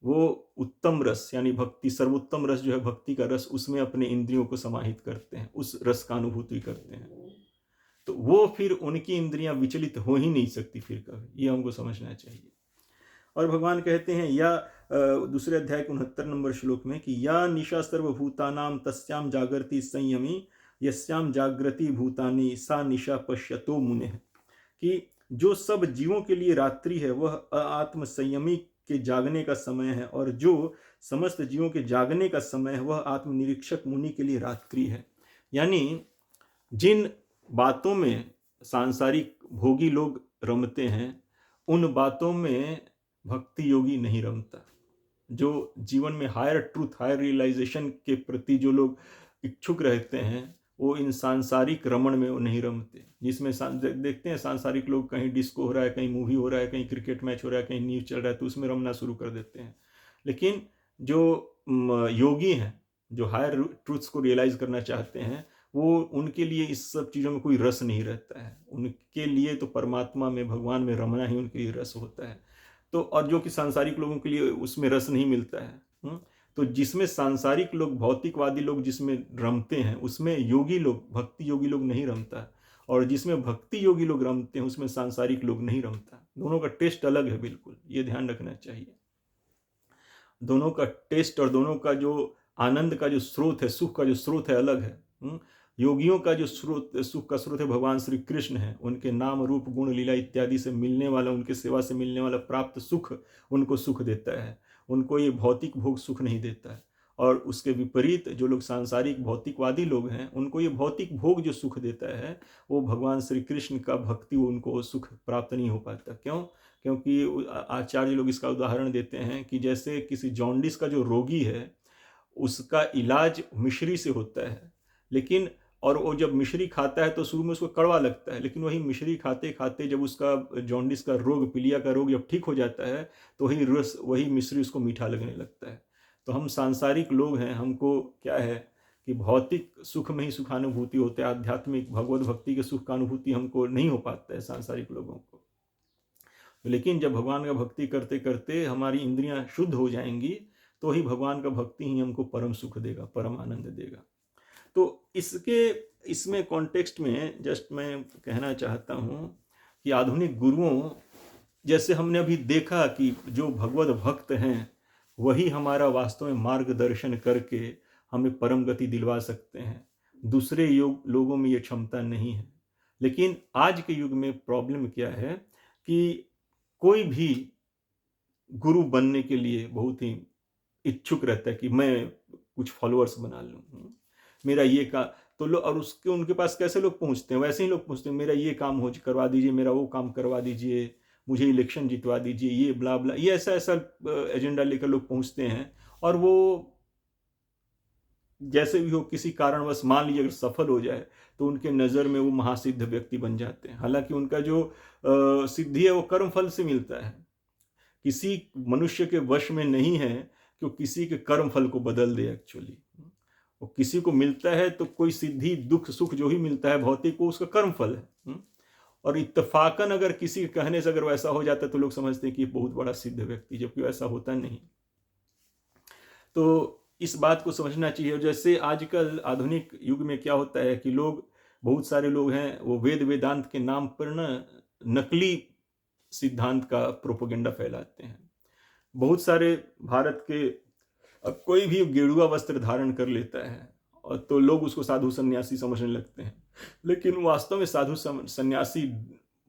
वो उत्तम रस यानी भक्ति, सर्वोत्तम रस जो है भक्ति का रस, उसमें अपने इंद्रियों को समाहित करते हैं, उस रस का अनुभूति करते हैं। तो वो फिर उनकी इंद्रियां विचलित हो ही नहीं सकती फिर कभी, ये हमको समझना चाहिए। और भगवान कहते हैं या दूसरे अध्याय के 69 नंबर श्लोक में कि या निशा सर्वभूतानां तस्याम जागृति संयमी यस्याम जागृति भूतानि सा निशा पश्यतो मुने, कि जो सब जीवों के लिए रात्रि है वह आत्म संयमी के जागने का समय है, और जो समस्त जीवों के जागने का समय है वह आत्मनिरीक्षक मुनि के लिए रात्रि है। यानी जिन बातों में सांसारिक भोगी लोग रमते हैं उन बातों में भक्ति योगी नहीं रमता। जो जीवन में हायर ट्रूथ, हायर रियलाइजेशन के प्रति जो लोग इच्छुक रहते हैं वो इन सांसारिक रमण में वो नहीं रमते। जिसमें देखते हैं सांसारिक लोग, कहीं डिस्को हो रहा है, कहीं मूवी हो रहा है, कहीं क्रिकेट मैच हो रहा है, कहीं न्यूज चल रहा है, तो उसमें रमना शुरू कर देते हैं। लेकिन जो योगी हैं, जो हायर ट्रूथ्स को रियलाइज करना चाहते हैं, वो उनके लिए इस सब चीज़ों में कोई रस नहीं रहता है। उनके लिए तो परमात्मा में, भगवान में रमना ही उनके लिए रस होता है। तो और जो कि सांसारिक लोगों के लिए उसमें रस नहीं मिलता है। तो जिसमें सांसारिक लोग, भौतिकवादी लोग जिसमें रमते हैं उसमें योगी लोग, भक्ति योगी लोग नहीं रमता, और जिसमें भक्ति योगी लोग रमते हैं उसमें सांसारिक लोग नहीं रमता। दोनों का टेस्ट अलग है, बिल्कुल ये ध्यान रखना चाहिए। दोनों का टेस्ट और दोनों का जो आनंद का जो स्रोत है, सुख का जो स्रोत है, अलग है। योगियों का जो स्रोत, सुख का स्रोत है भगवान श्री कृष्ण है। उनके नाम रूप गुण लीला इत्यादि से मिलने वाला, उनके सेवा से मिलने वाला प्राप्त सुख उनको सुख देता है। उनको ये भौतिक भोग सुख नहीं देता है। और उसके विपरीत जो लोग सांसारिक भौतिकवादी लोग हैं उनको ये भौतिक भोग जो सुख देता है वो भगवान श्री कृष्ण का भक्ति, उनको सुख प्राप्त नहीं हो पाता। क्यों? क्योंकि आचार्य लोग इसका उदाहरण देते हैं कि जैसे किसी जॉन्डिस का जो रोगी है उसका इलाज मिश्री से होता है, लेकिन और वो जब मिश्री खाता है तो शुरू में उसको कड़वा लगता है, लेकिन वही मिश्री खाते खाते जब उसका जॉन्डिस का रोग, पीलिया का रोग जब ठीक हो जाता है तो वही रस, वही मिश्री उसको मीठा लगने लगता है। तो हम सांसारिक लोग हैं, हमको क्या है कि भौतिक सुख में ही सुखानुभूति होते हैं, आध्यात्मिक भगवत भक्ति के सुख का अनुभूति हमको नहीं हो पाता है सांसारिक लोगों को। लेकिन जब भगवान का भक्ति करते करते हमारी इंद्रियां शुद्ध हो जाएंगी तो ही भगवान का भक्ति ही हमको परम सुख देगा, परम आनंद देगा। तो इसमें कॉन्टेक्स्ट में जस्ट मैं कहना चाहता हूँ कि आधुनिक गुरुओं, जैसे हमने अभी देखा कि जो भगवत भक्त हैं वही हमारा वास्तव में मार्गदर्शन करके हमें परम गति दिलवा सकते हैं। दूसरे लोगों में ये क्षमता नहीं है। लेकिन आज के युग में प्रॉब्लम क्या है कि कोई भी गुरु बनने के लिए बहुत ही इच्छुक रहता है कि मैं कुछ फॉलोअर्स बना लूँ, मेरा ये का तो लोग, और उसके उनके पास कैसे लोग पहुंचते हैं, वैसे ही लोग पहुंचते हैं, मेरा ये काम हो करवा दीजिए, मेरा वो काम करवा दीजिए, मुझे इलेक्शन जितवा दीजिए, ये ब्ला ब्ला, ये ऐसा ऐसा एजेंडा लेकर लोग पहुंचते हैं। और वो जैसे भी हो, किसी कारणवश मान लीजिए अगर सफल हो जाए तो उनके नज़र में वो महासिद्ध व्यक्ति बन जाते हैं। हालांकि उनका जो सिद्धि है वो कर्म फल से मिलता है, किसी मनुष्य के वश में नहीं है कि वो किसी के कर्म फल को बदल दे। एक्चुअली वो किसी को मिलता है तो कोई सिद्धि, दुख, सुख जो ही मिलता है भौतिक को, उसका कर्म फल है। और इत्तफाकन अगर किसी के कहने से अगर वैसा हो जाता है तो लोग समझते हैं कि बहुत बड़ा सिद्ध व्यक्ति, जबकि वैसा होता नहीं। तो इस बात को समझना चाहिए। जैसे आजकल आधुनिक युग में क्या होता है कि लोग, बहुत सारे लोग हैं वो वेद वेदांत के नाम पर नकली सिद्धांत का प्रोपेगेंडा फैलाते हैं। बहुत सारे भारत के, अब कोई भी गेरुआ वस्त्र धारण कर लेता है और तो लोग उसको साधु सन्यासी समझने लगते हैं। लेकिन वास्तव में साधु सन्यासी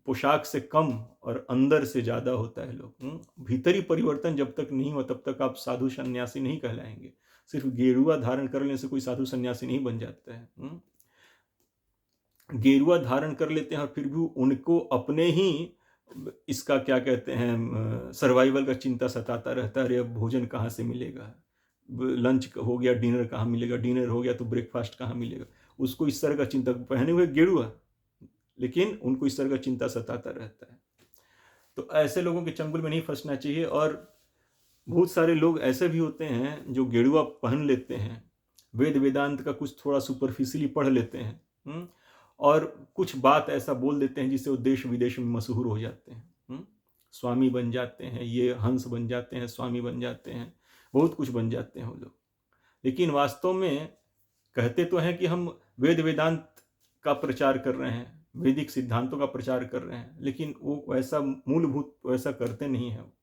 पोशाक से कम और अंदर से ज़्यादा होता है। लोग भीतरी परिवर्तन जब तक नहीं हो तब तक आप साधु सन्यासी नहीं कहलाएंगे। सिर्फ गेरुआ धारण करने से कोई साधु सन्यासी नहीं बन जाता है। गेरुआ धारण कर लेते हैं और फिर भी उनको अपने ही इसका क्या कहते हैं, सर्वाइवल का चिंता सताता रहता है। अरे अब भोजन कहाँ से मिलेगा, लंच हो गया, डिनर कहाँ मिलेगा, डिनर हो गया तो ब्रेकफास्ट कहाँ मिलेगा। उसको इस तरह का चिंता, पहने हुए गेरुआ लेकिन उनको इस तरह का चिंता सताता रहता है। तो ऐसे लोगों के चंगुल में नहीं फंसना चाहिए। और बहुत सारे लोग ऐसे भी होते हैं जो गेरुआ पहन लेते हैं, वेद वेदांत का कुछ थोड़ा सुपरफिशियली पढ़ लेते हैं और कुछ बात ऐसा बोल देते हैं जिससे वो देश विदेश में मशहूर हो जाते हैं। स्वामी बन जाते हैं, ये हंस बन जाते हैं, स्वामी बन जाते हैं, बहुत कुछ बन जाते हैं वो लोग। लेकिन वास्तव में कहते तो हैं कि हम वेद वेदांत का प्रचार कर रहे हैं, वैदिक सिद्धांतों का प्रचार कर रहे हैं, लेकिन वो वैसा मूलभूत वैसा करते नहीं हैं।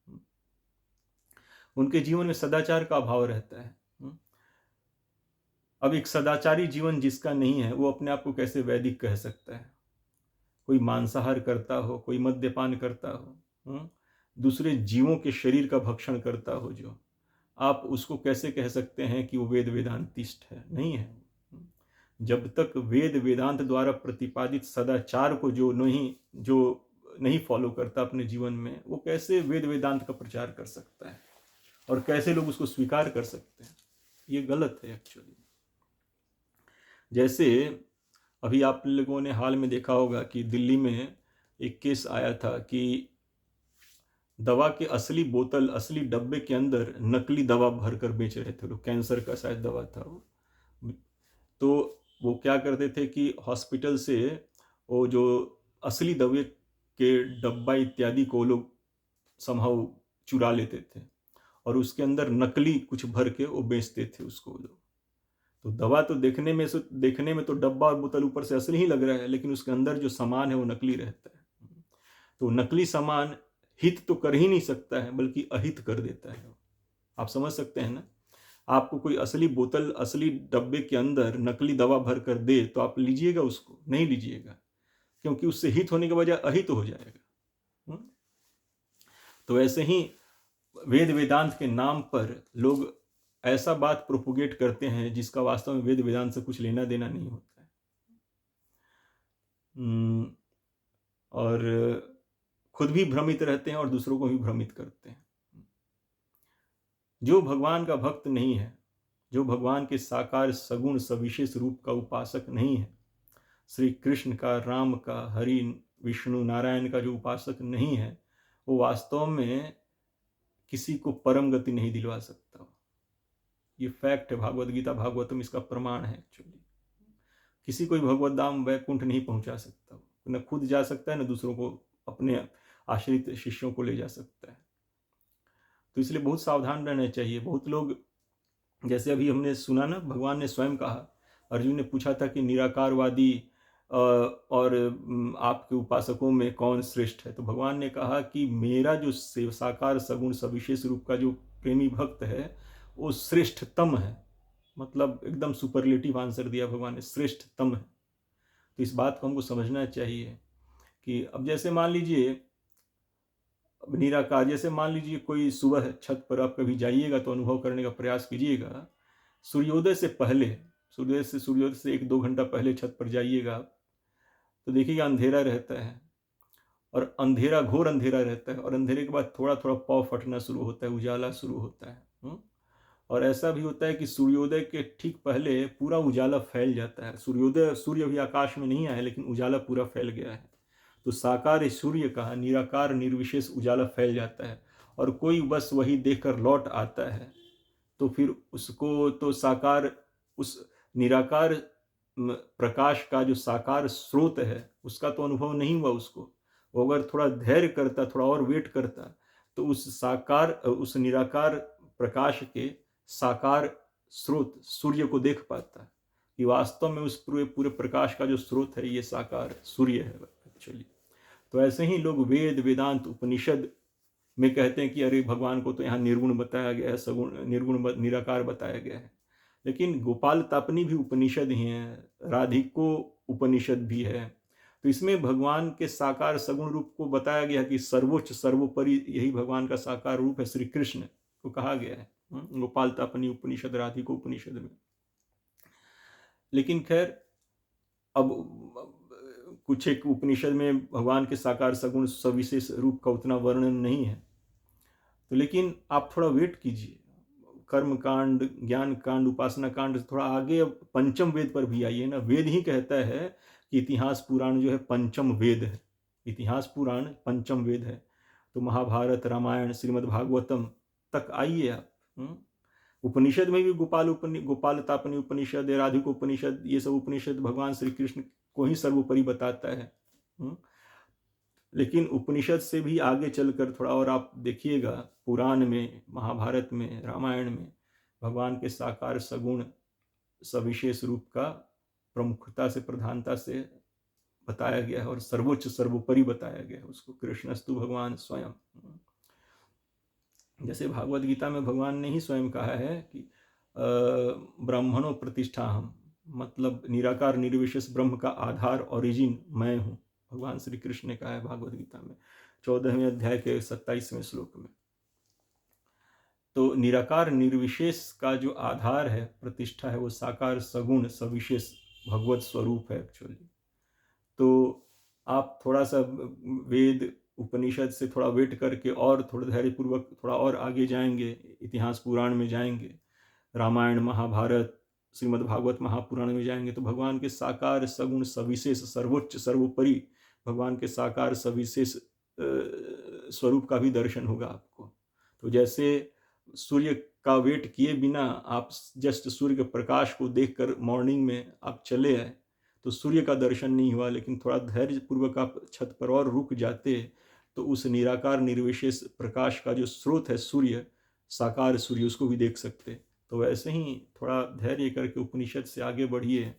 उनके जीवन में सदाचार का अभाव रहता है। अब एक सदाचारी जीवन जिसका नहीं है वो अपने आप को कैसे वैदिक कह सकता है? कोई मांसाहार करता हो, कोई मद्यपान करता हो, दूसरे जीवों के शरीर का भक्षण करता हो, जो आप उसको कैसे कह सकते हैं कि वो वेद वेदांतिस्ट है? नहीं है। जब तक वेद वेदांत द्वारा प्रतिपादित सदाचार को जो नहीं फॉलो करता अपने जीवन में, वो कैसे वेद वेदांत का प्रचार कर सकता है और कैसे लोग उसको स्वीकार कर सकते हैं? ये गलत है एक्चुअली। जैसे अभी आप लोगों ने हाल में देखा होगा कि दिल्ली में एक केस आया था कि दवा के असली बोतल, असली डब्बे के अंदर नकली दवा भरकर बेच रहे थे लोग। कैंसर का शायद दवा था वो। तो वो क्या करते थे कि हॉस्पिटल से वो जो असली दवाई के डब्बा इत्यादि को लोग समहाउ चुरा लेते थे और उसके अंदर नकली कुछ भर के वो बेचते थे उसको लोग। तो दवा तो देखने में तो डब्बा और बोतल ऊपर से असली ही लग रहा है, लेकिन उसके अंदर जो सामान है वो नकली रहता है। तो नकली सामान हित तो कर ही नहीं सकता है, बल्कि अहित कर देता है। आप समझ सकते हैं ना? आपको कोई असली बोतल, असली डब्बे के अंदर नकली दवा भर कर दे तो आप लीजिएगा उसको? नहीं लीजिएगा, क्योंकि उससे हित होने के बजाय अहित हो जाएगा। तो ऐसे ही वेद वेदांत के नाम पर लोग ऐसा बात प्रोपोगेट करते हैं जिसका वास्तव में वेद वेदांत से कुछ लेना देना नहीं होता है। और खुद भी भ्रमित रहते हैं और दूसरों को भी भ्रमित करते हैं। जो भगवान का भक्त नहीं है, जो भगवान के साकार सगुण सविशेष रूप का उपासक नहीं है, श्री कृष्ण का, राम का, हरि विष्णु नारायण का जो उपासक नहीं है, वो वास्तव में किसी को परम गति नहीं दिलवा सकता। ये फैक्ट है, भागवत गीता भागवतम इसका प्रमाण है। एक्चुअली किसी को भगवत धाम वैकुंठ नहीं पहुंचा सकता, न खुद जा सकता है, न दूसरों को, अपने आश्रित शिष्यों को ले जा सकता है। तो इसलिए बहुत सावधान रहना चाहिए। बहुत लोग, जैसे अभी हमने सुना ना, भगवान ने स्वयं कहा, अर्जुन ने पूछा था कि निराकारवादी और आपके उपासकों में कौन श्रेष्ठ है? तो भगवान ने कहा कि मेरा जो साकार सगुण सविशेष रूप का जो प्रेमी भक्त है वो श्रेष्ठतम है। मतलब एकदम सुपरलेटिव आंसर दिया भगवान ने, श्रेष्ठतम है। तो इस बात को हमको समझना चाहिए कि अब जैसे मान लीजिए निराकार, जैसे मान लीजिए कोई सुबह छत पर आप कभी जाइएगा तो अनुभव करने का प्रयास कीजिएगा, सूर्योदय से पहले, सूर्योदय से 1-2 घंटा पहले छत पर जाइएगा तो देखिएगा अंधेरा रहता है, और अंधेरा, घोर अंधेरा रहता है, और अंधेरे के बाद थोड़ा थोड़ा पौ फटना शुरू होता है, उजाला शुरू होता है। और ऐसा भी होता है कि सूर्योदय के ठीक पहले पूरा उजाला फैल जाता है। सूर्य भी आकाश में नहीं आया, लेकिन उजाला पूरा फैल गया है। तो साकार सूर्य का निराकार निर्विशेष उजाला फैल जाता है, और कोई बस वही देखकर लौट आता है, तो फिर उसको तो साकार, उस निराकार प्रकाश का जो साकार स्रोत है उसका तो अनुभव नहीं हुआ उसको। वो अगर थोड़ा धैर्य करता, थोड़ा और वेट करता, तो उस निराकार प्रकाश के साकार स्रोत सूर्य को देख पाता कि वास्तव में उस पूरे प्रकाश का जो स्रोत है ये साकार सूर्य है एक्चुअली। तो ऐसे ही लोग वेद वेदांत उपनिषद में कहते हैं कि अरे भगवान को तो यहाँ निर्गुण बताया गया है, सगुण निर्गुण निराकार बताया गया है। लेकिन गोपाल तापनी भी उपनिषद ही है, राधिको उपनिषद भी है। तो इसमें भगवान के साकार सगुण रूप को बताया गया कि सर्वोच्च सर्वोपरि यही भगवान का साकार रूप है, श्री कृष्ण को कहा गया है गोपाल तापनी उपनिषद, राधिको उपनिषद में। लेकिन खैर, अब कुछ एक उपनिषद में भगवान के साकार सगुण सविशेष रूप का उतना वर्णन नहीं है। तो लेकिन आप थोड़ा वेट कीजिए, कर्म कांड, ज्ञान कांड, उपासना कांड, थोड़ा आगे पंचम वेद पर भी आइए ना। वेद ही कहता है कि इतिहास पुराण जो है पंचम वेद है, इतिहास पुराण पंचम वेद है। तो महाभारत, रामायण, श्रीमद् भागवतम तक आइए आप। उपनिषद में भी गोपाल तापनी उपनिषद, राधिक उपनिषद, ये सब उपनिषद भगवान श्री कृष्ण को ही सर्वोपरि बताता है। लेकिन उपनिषद से भी आगे चलकर थोड़ा और आप देखिएगा, पुराण में, महाभारत में, रामायण में भगवान के साकार सगुण सविशेष रूप का प्रमुखता से, प्रधानता से बताया गया है और सर्वोच्च सर्वोपरि बताया गया है उसको, कृष्णस्तु भगवान स्वयं। जैसे भागवत गीता में भगवान ने ही स्वयं कहा है कि ब्रह्मणो प्रतिष्ठा हम, मतलब निराकार निर्विशेष ब्रह्म का आधार, ओरिजिन मैं हूँ भगवान श्री कृष्ण ने कहा है भागवत गीता में 14वें अध्याय के 27वें श्लोक में। तो निराकार निर्विशेष का जो आधार है, प्रतिष्ठा है, वो साकार सगुण सविशेष भगवत स्वरूप है एक्चुअली। तो आप थोड़ा सा वेद उपनिषद से थोड़ा वेट करके और थोड़ा धैर्यपूर्वक थोड़ा और आगे जाएंगे, इतिहास पुराण में जाएंगे, रामायण महाभारत श्रीमद् भागवत महापुराण में जाएंगे, तो भगवान के साकार सगुण सविशेष सर्वोच्च सर्वोपरि भगवान के साकार सविशेष स्वरूप का भी दर्शन होगा आपको। तो जैसे सूर्य का वेट किए बिना आप जस्ट सूर्य के प्रकाश को देखकर मॉर्निंग में आप चले आए तो सूर्य का दर्शन नहीं हुआ, लेकिन थोड़ा धैर्य पूर्वक आप छत पर और रुक जाते तो उस निराकार निर्विशेष प्रकाश का जो स्रोत है सूर्य, साकार सूर्य, उसको भी देख सकते। तो वैसे ही थोड़ा धैर्य करके उपनिषद से आगे बढ़िए,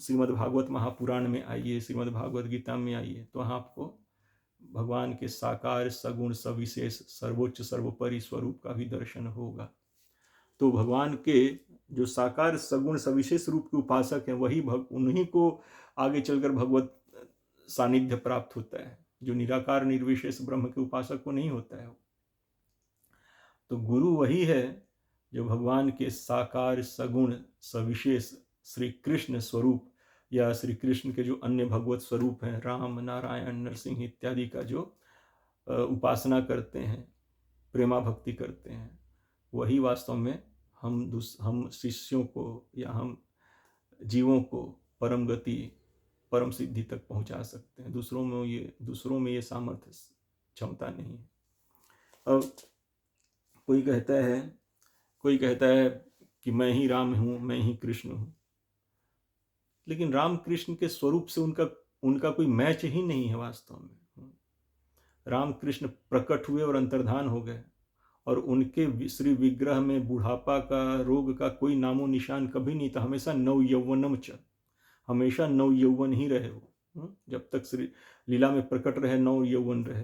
श्रीमद् भागवत महापुराण में आइए, श्रीमद् भागवत गीता में आइए, तो आपको भगवान के साकार सगुण सविशेष सर्वोच्च सर्वोपरि स्वरूप का भी दर्शन होगा। तो भगवान के जो साकार सगुण सविशेष रूप के उपासक हैं वही उन्हीं को आगे चलकर भगवत सानिध्य प्राप्त होता है, जो निराकार निर्विशेष ब्रह्म के उपासक को नहीं होता है। तो गुरु वही है जो भगवान के साकार सगुण सविशेष श्री कृष्ण स्वरूप या श्री कृष्ण के जो अन्य भगवत स्वरूप हैं, राम नारायण नरसिंह इत्यादि का जो उपासना करते हैं, प्रेमा भक्ति करते हैं, वही वास्तव में हम शिष्यों को या हम जीवों को परम गति परम सिद्धि तक पहुंचा सकते हैं। दूसरों में ये सामर्थ्य क्षमता नहीं है। अब कोई कहता है कि मैं ही राम हूं, मैं ही कृष्ण हूं, लेकिन राम कृष्ण के स्वरूप से उनका कोई मैच ही नहीं है वास्तव में। राम कृष्ण प्रकट हुए और अंतर्धान हो गए, और उनके श्री विग्रह में बुढ़ापा का रोग का कोई नामो निशान कभी नहीं था। हमेशा नव यौवनम च, हमेशा नव यौवन ही रहे वो। जब तक श्री लीला में प्रकट रहे नव यौवन रहे,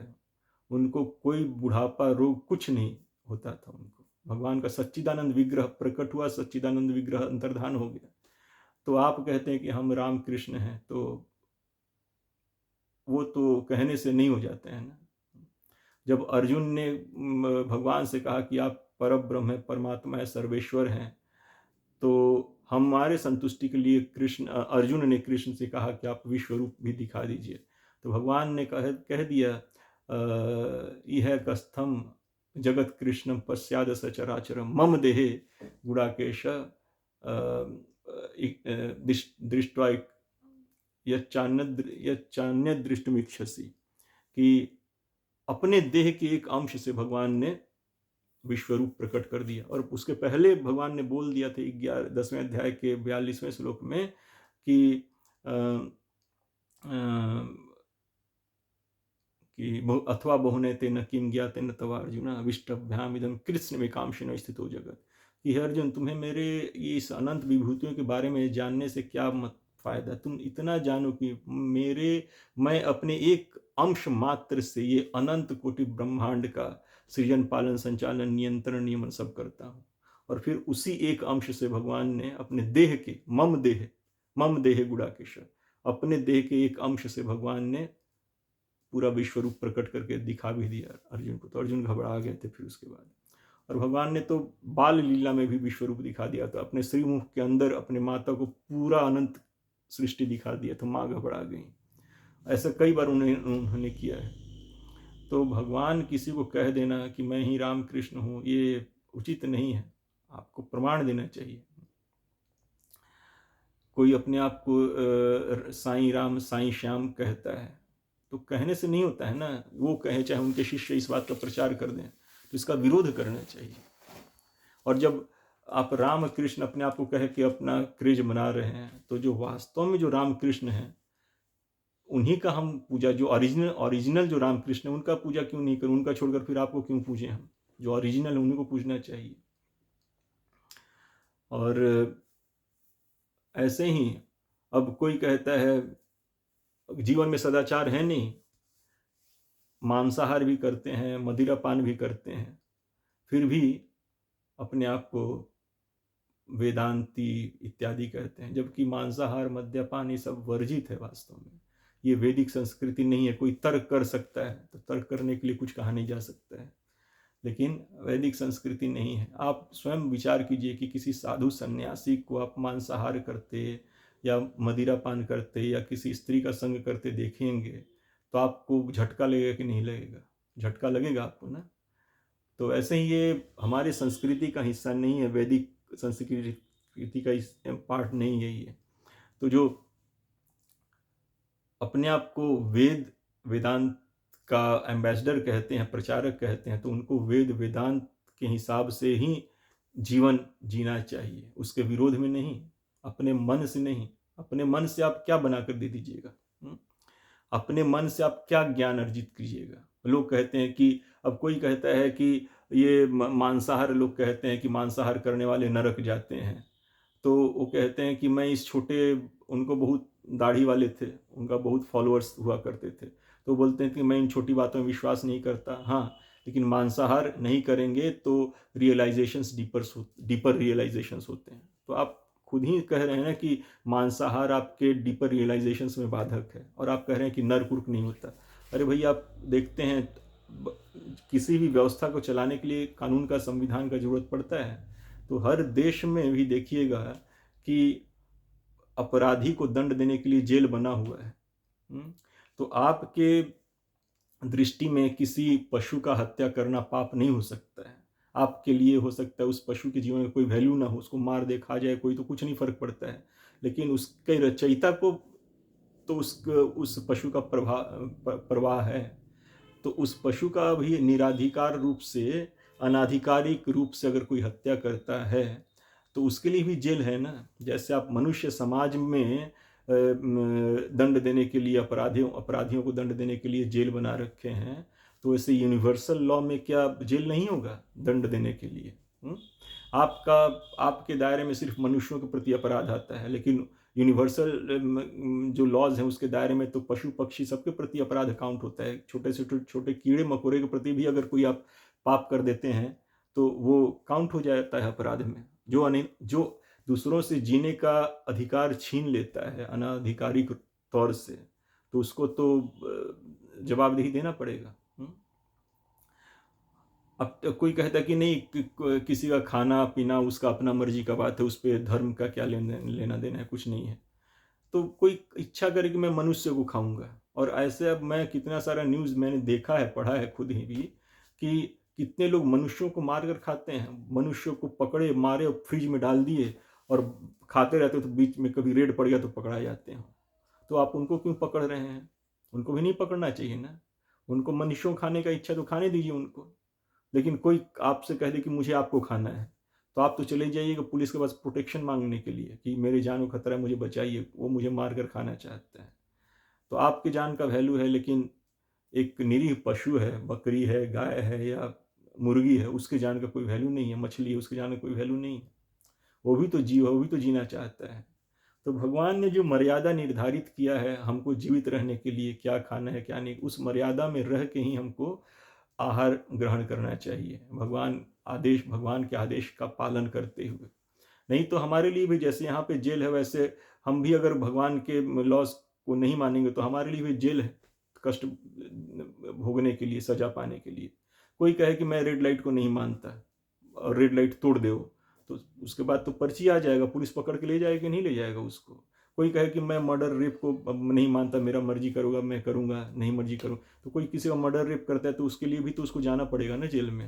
उनको कोई बुढ़ापा रोग कुछ नहीं होता था उनको। भगवान का सच्चिदानंद विग्रह प्रकट हुआ, सच्चिदानंद विग्रह अंतर्धान हो गया। तो आप कहते हैं कि हम राम कृष्ण हैं, तो वो तो कहने से नहीं हो जाते हैं ना। जब अर्जुन ने भगवान से कहा कि आप पर ब्रह्म है, परमात्मा है, सर्वेश्वर हैं, तो हमारे संतुष्टि के लिए अर्जुन ने कृष्ण से कहा कि आप विश्व रूप भी दिखा दीजिए। तो भगवान ने कह दिया यह कस्थम जगत कृष्णम पश्चाद सचराचरम मम देहे गुड़ाकेश दृष्टवा यच्चान्य दृष्टुमिच्छसि, कि अपने देह के एक अंश से भगवान ने विश्वरूप प्रकट कर दिया। और उसके पहले भगवान ने बोल दिया था 10वें अध्याय के 42वें श्लोक में कि अथवा बहुने तेन किम ज्ञातेन तव अर्जुन विष्टभ्याम इदं कृष्ण विकांक्षिणो स्थितो जगत, कि हे अर्जुन तुम्हें मेरे इस अनंत विभूतियों के बारे में जानने से क्या फायदा। तुम इतना जानो कि मैं अपने एक अंश मात्र से ये अनंत कोटि ब्रह्मांड का सृजन पालन संचालन नियंत्रण नियमन सब करता हूँ। और फिर उसी एक अंश से भगवान ने अपने देह के मम देह गुड़ाकेश, अपने देह के एक अंश से भगवान ने पूरा विश्व रूप प्रकट करके दिखा भी दिया अर्जुन को। तो अर्जुन घबरा गए थे फिर उसके बाद। और भगवान ने तो बाल लीला में भी विश्व रूप दिखा दिया था, अपने श्रीमुख के अंदर अपने माता को पूरा अनंत सृष्टि दिखा दिया, तो माँ घबरा गई। ऐसा कई बार उन्होंने किया है। तो भगवान किसी को कह देना कि मैं ही राम कृष्ण हूँ, ये उचित नहीं है, आपको प्रमाण देना चाहिए। कोई अपने आप को साईं राम साईं श्याम कहता है, तो कहने से नहीं होता है ना। वो कहे चाहे उनके शिष्य इस बात का प्रचार कर दें, तो इसका विरोध करना चाहिए। और जब आप राम कृष्ण अपने आप को कह के अपना क्रेज मना रहे हैं, तो जो वास्तव में जो राम कृष्ण हैं उन्हीं का हम पूजा, जो ओरिजिनल जो राम कृष्ण है उनका पूजा क्यों नहीं करें? उनका छोड़कर फिर आपको क्यों पूजें? हम जो ओरिजिनल है उन्हीं को पूजना चाहिए। और ऐसे ही अब कोई कहता है जीवन में सदाचार है नहीं, मांसाहार भी करते हैं, मदिरापान भी करते हैं, फिर भी अपने आप को वेदांती इत्यादि कहते हैं, जबकि मांसाहार मद्यपान ये सब वर्जित है वास्तव में। ये वैदिक संस्कृति नहीं है। कोई तर्क कर सकता है तो तर्क करने के लिए कुछ कहा नहीं जा सकता है, लेकिन वैदिक संस्कृति नहीं है। आप स्वयं विचार कीजिए कि किसी साधु सन्यासी को आप मांसाहार करते या मदिरा पान करते या किसी स्त्री का संग करते देखेंगे तो आपको झटका लगेगा कि नहीं लगेगा? झटका लगेगा आपको ना। तो ऐसे ही ये हमारे संस्कृति का हिस्सा नहीं है, वैदिक संस्कृति का पार्ट नहीं है ये। तो जो अपने आप को वेदांत का एम्बेसडर कहते हैं, प्रचारक कहते हैं, तो उनको वेदांत के हिसाब से ही जीवन जीना चाहिए, उसके विरोध में नहीं, अपने मन से नहीं। अपने मन से आप क्या बनाकर दे दीजिएगा? अपने मन से आप क्या ज्ञान अर्जित कीजिएगा? लोग कहते हैं कि, अब कोई कहता है कि ये मांसाहार, लोग कहते हैं कि मांसाहार करने वाले नरक जाते हैं। तो वो कहते हैं कि मैं इस छोटे, उनको बहुत दाढ़ी वाले थे, उनका बहुत फॉलोअर्स हुआ करते थे, तो बोलते हैं कि मैं इन छोटी बातों में विश्वास नहीं करता। हाँ, लेकिन मांसाहार नहीं करेंगे तो रियलाइजेशंस डीपर रियलाइजेशंस होते हैं। तो आप खुद ही कह रहे हैं ना कि मांसाहार आपके डीपर रियलाइजेशंस में बाधक है, और आप कह रहे हैं कि नरक उर्क नहीं होता। अरे भाई, आप देखते हैं किसी भी व्यवस्था को चलाने के लिए कानून का, संविधान का जरूरत पड़ता है। तो हर देश में भी देखिएगा कि अपराधी को दंड देने के लिए जेल बना हुआ है। तो आपके दृष्टि में किसी पशु का हत्या करना पाप नहीं हो सकता है। आपके लिए हो सकता है उस पशु के जीवन में कोई वैल्यू ना हो, उसको मार दे खा जाए कोई तो कुछ नहीं फर्क पड़ता है, लेकिन उसके रचयिता को तो उस पशु का प्रवाह है। तो उस पशु का भी निराधिकार रूप से, अनाधिकारिक रूप से अगर कोई हत्या करता है तो उसके लिए भी जेल है ना। जैसे आप मनुष्य समाज में दंड देने के लिए, अपराधियों को दंड देने के लिए जेल बना रखे हैं, तो वैसे यूनिवर्सल लॉ में क्या जेल नहीं होगा दंड देने के लिए? आपके दायरे में सिर्फ मनुष्यों के प्रति अपराध आता है, लेकिन यूनिवर्सल जो लॉज हैं उसके दायरे में तो पशु पक्षी सबके प्रति अपराध काउंट होता है। छोटे से छोटे कीड़े मकोड़े के प्रति भी अगर कोई आप पाप कर देते हैं तो वो काउंट हो जाता है अपराध में। जो दूसरों से जीने का अधिकार छीन लेता है अनाधिकारिक तौर से, तो उसको तो जवाबदेही देना पड़ेगा। अब कोई कहता है कि नहीं, किसी का खाना पीना उसका अपना मर्जी का बात है, उस पर धर्म का क्या लेना देना है, कुछ नहीं है। तो कोई इच्छा करे कि मैं मनुष्य को खाऊंगा, और ऐसे अब मैं कितना सारा न्यूज़ मैंने देखा है, पढ़ा है खुद ही भी, कि कितने लोग मनुष्यों को मार कर खाते हैं। मनुष्यों को पकड़े, मारे और फ्रिज में डाल दिए और खाते रहते, तो बीच में कभी रेड पड़ गया तो पकड़ा जाते हैं। तो आप उनको क्यों पकड़ रहे हैं? उनको भी नहीं पकड़ना चाहिए ना। उनको मनुष्यों खाने का इच्छा तो खाने दीजिए उनको। लेकिन कोई आपसे कह दे कि मुझे आपको खाना है, तो आप तो चले जाइएगा पुलिस के पास प्रोटेक्शन मांगने के लिए कि मेरी जान को खतरा है, मुझे बचाइए, वो मुझे मार कर खाना चाहता है। तो आपकी जान का वैल्यू है, लेकिन एक निरीह पशु है, बकरी है, गाय है या मुर्गी है, उसकी जान का कोई वैल्यू नहीं है। मछली है, उसकी जान का कोई वैल्यू नहीं है। वो भी तो जीव है, वो भी तो जीना चाहता है। तो भगवान ने जो मर्यादा निर्धारित किया है हमको जीवित रहने के लिए, क्या खाना है क्या नहीं, उस मर्यादा में रह के ही हमको आहार ग्रहण करना चाहिए, भगवान के आदेश का पालन करते हुए। नहीं तो हमारे लिए भी जैसे यहाँ पे जेल है, वैसे हम भी अगर भगवान के लॉज को नहीं मानेंगे तो हमारे लिए भी जेल है, कष्ट भोगने के लिए, सजा पाने के लिए। कोई कहे कि मैं रेड लाइट को नहीं मानता और रेड लाइट तोड़ दो, तो उसके बाद तो पर्ची आ जाएगा, पुलिस पकड़ के ले जाएगी, नहीं ले जाएगा उसको। कोई कहे कि मैं मर्डर रेप को नहीं मानता, मेरा मर्जी करूँगा, मैं करूँगा, नहीं मर्जी करूँ, तो कोई किसी का मर्डर रेप करता है तो उसके लिए भी तो उसको जाना पड़ेगा ना जेल में।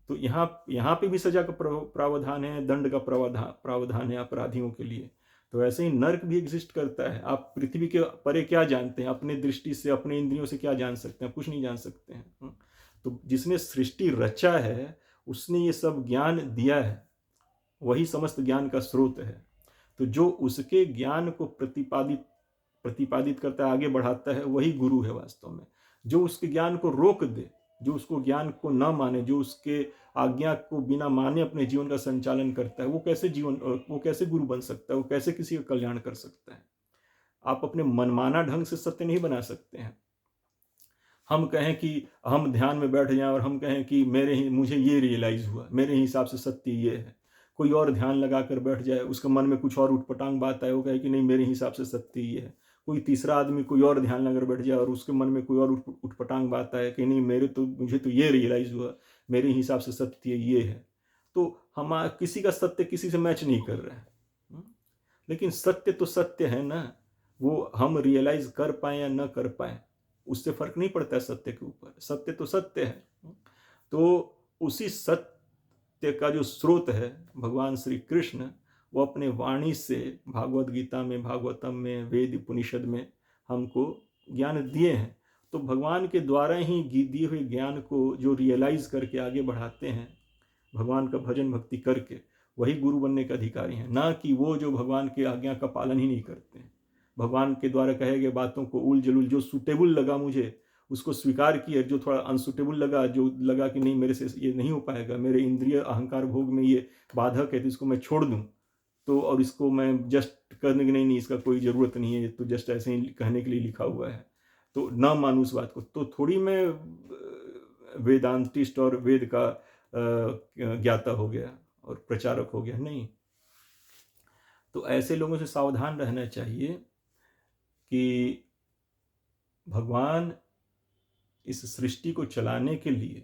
तो यहाँ पे भी सजा का प्रावधान है, दंड का प्रावधान है अपराधियों के लिए। तो ऐसे ही नर्क भी एग्जिस्ट करता है। आप पृथ्वी के परे क्या जानते हैं? अपने दृष्टि से, अपने इंद्रियों से क्या जान सकते हैं? कुछ नहीं जान सकते हैं। तो जिसने सृष्टि रचा है, उसने ये सब ज्ञान दिया है, वही समस्त ज्ञान का स्रोत है। तो जो उसके ज्ञान को प्रतिपादित करता है, आगे बढ़ाता है, वही गुरु है वास्तव में। जो उसके ज्ञान को रोक दे, जो उसको ज्ञान को न माने, जो उसके आज्ञा को बिना माने अपने जीवन का संचालन करता है, वो कैसे गुरु बन सकता है? वो कैसे किसी का कल्याण कर सकता है? आप अपने मनमाना ढंग से सत्य नहीं बना सकते हैं। हम कहें कि हम ध्यान में बैठ जाएं और हम कहें कि मुझे ये रियलाइज हुआ, मेरे हिसाब से सत्य ये है। कोई और ध्यान लगा कर बैठ जाए, उसके मन में कुछ और उठपटांग बात आए, वो कहे कि नहीं मेरे हिसाब से सत्य ये है। कोई तीसरा आदमी कोई और ध्यान अगर बैठ जाए और उसके मन में कोई और उठपटांग बात आए कि नहीं मुझे तो ये रियलाइज हुआ, मेरे हिसाब से सत्य ये है, तो हम किसी का सत्य किसी से मैच नहीं कर रहे हैं। लेकिन सत्य तो सत्य है ना, वो हम रियलाइज कर पाए या न कर पाए उससे फर्क नहीं पड़ता है सत्य के ऊपर, सत्य तो सत्य है। तो उसी सत्य का जो स्रोत है भगवान श्री कृष्ण, वो अपने वाणी से भागवत गीता में, भागवतम में, वेद उपनिषद में हमको ज्ञान दिए हैं। तो भगवान के द्वारा ही दिए हुए ज्ञान को जो रियलाइज करके आगे बढ़ाते हैं, भगवान का भजन भक्ति करके, वही गुरु बनने का अधिकारी हैं, ना कि वो जो भगवान की आज्ञा का पालन ही नहीं करते हैं। भगवान के द्वारा कहे गए बातों को उल जलूल, जो सूटेबल लगा मुझे उसको स्वीकार किया, जो थोड़ा अनसुटेबल लगा, जो लगा कि नहीं मेरे से ये नहीं हो पाएगा, मेरे इंद्रिय अहंकार भोग में ये बाधक है, तो इसको मैं छोड़ दूं, तो और इसको मैं जस्ट करने की नहीं, इसका कोई ज़रूरत नहीं है, तो जस्ट ऐसे ही कहने के लिए लिखा हुआ है, तो ना मानूं उस बात को, तो थोड़ी मैं वेदांतिस्ट और वेद का ज्ञाता हो गया और प्रचारक हो गया, नहीं। तो ऐसे लोगों से सावधान रहना चाहिए कि भगवान इस सृष्टि को चलाने के लिए,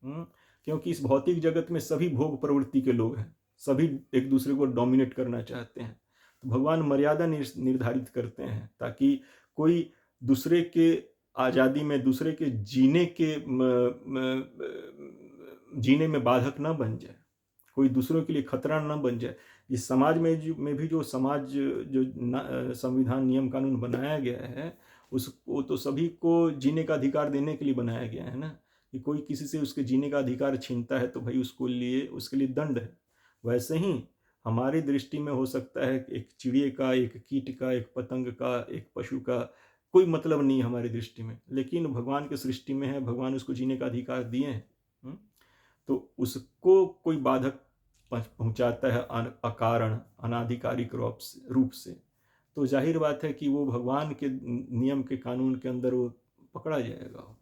क्योंकि इस भौतिक जगत में सभी भोग प्रवृत्ति के लोग हैं, सभी एक दूसरे को डोमिनेट करना चाहते हैं, तो भगवान मर्यादा निर्धारित करते हैं ताकि कोई दूसरे के आज़ादी में, दूसरे के जीने में बाधक ना बन जाए, कोई दूसरों के लिए खतरा ना बन जाए। इस समाज में भी जो संविधान नियम कानून बनाया गया है, उसको तो सभी को जीने का अधिकार देने के लिए बनाया गया है ना, कि कोई किसी से उसके जीने का अधिकार छीनता है तो भाई उसके लिए दंड है। वैसे ही हमारी दृष्टि में हो सकता है एक चिड़िए का, एक कीट का, एक पतंग का, एक पशु का कोई मतलब नहीं हमारी दृष्टि में, लेकिन भगवान की सृष्टि में है, भगवान उसको जीने का अधिकार दिए हैं, तो उसको कोई बाधक पहुंचाता है अकारण अनाधिकारिक रूप से, तो जाहिर बात है कि वो भगवान के नियम के कानून के अंदर वो पकड़ा जाएगा।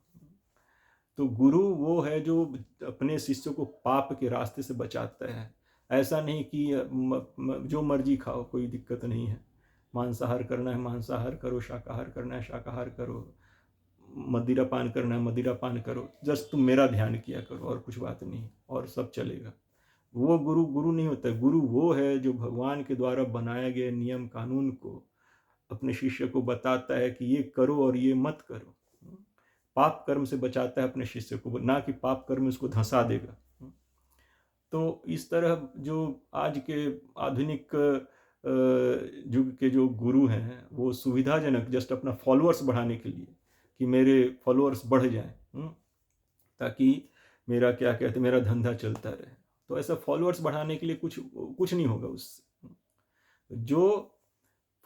तो गुरु वो है जो अपने शिष्यों को पाप के रास्ते से बचाता है। ऐसा नहीं कि जो मर्जी खाओ, कोई दिक्कत नहीं है, मांसाहार करना है मांसाहार करो, शाकाहार करना है शाकाहार करो, मदिरा पान करना है मदिरा पान करो, जस्ट तुम मेरा ध्यान किया करो और कुछ बात नहीं, और सब चलेगा। वो गुरु नहीं होता है। गुरु वो है जो भगवान के द्वारा बनाए गए नियम कानून को अपने शिष्य को बताता है कि ये करो और ये मत करो, पाप कर्म से बचाता है अपने शिष्य को, ना कि पाप कर्म उसको धंसा देगा। तो इस तरह जो आज के आधुनिक युग के जो गुरु हैं, वो सुविधाजनक जस्ट अपना फॉलोअर्स बढ़ाने के लिए कि मेरे फॉलोअर्स बढ़ जाएं, ताकि मेरा क्या कहते मेरा धंधा चलता रहे, तो ऐसा फॉलोअर्स बढ़ाने के लिए कुछ नहीं होगा उससे। जो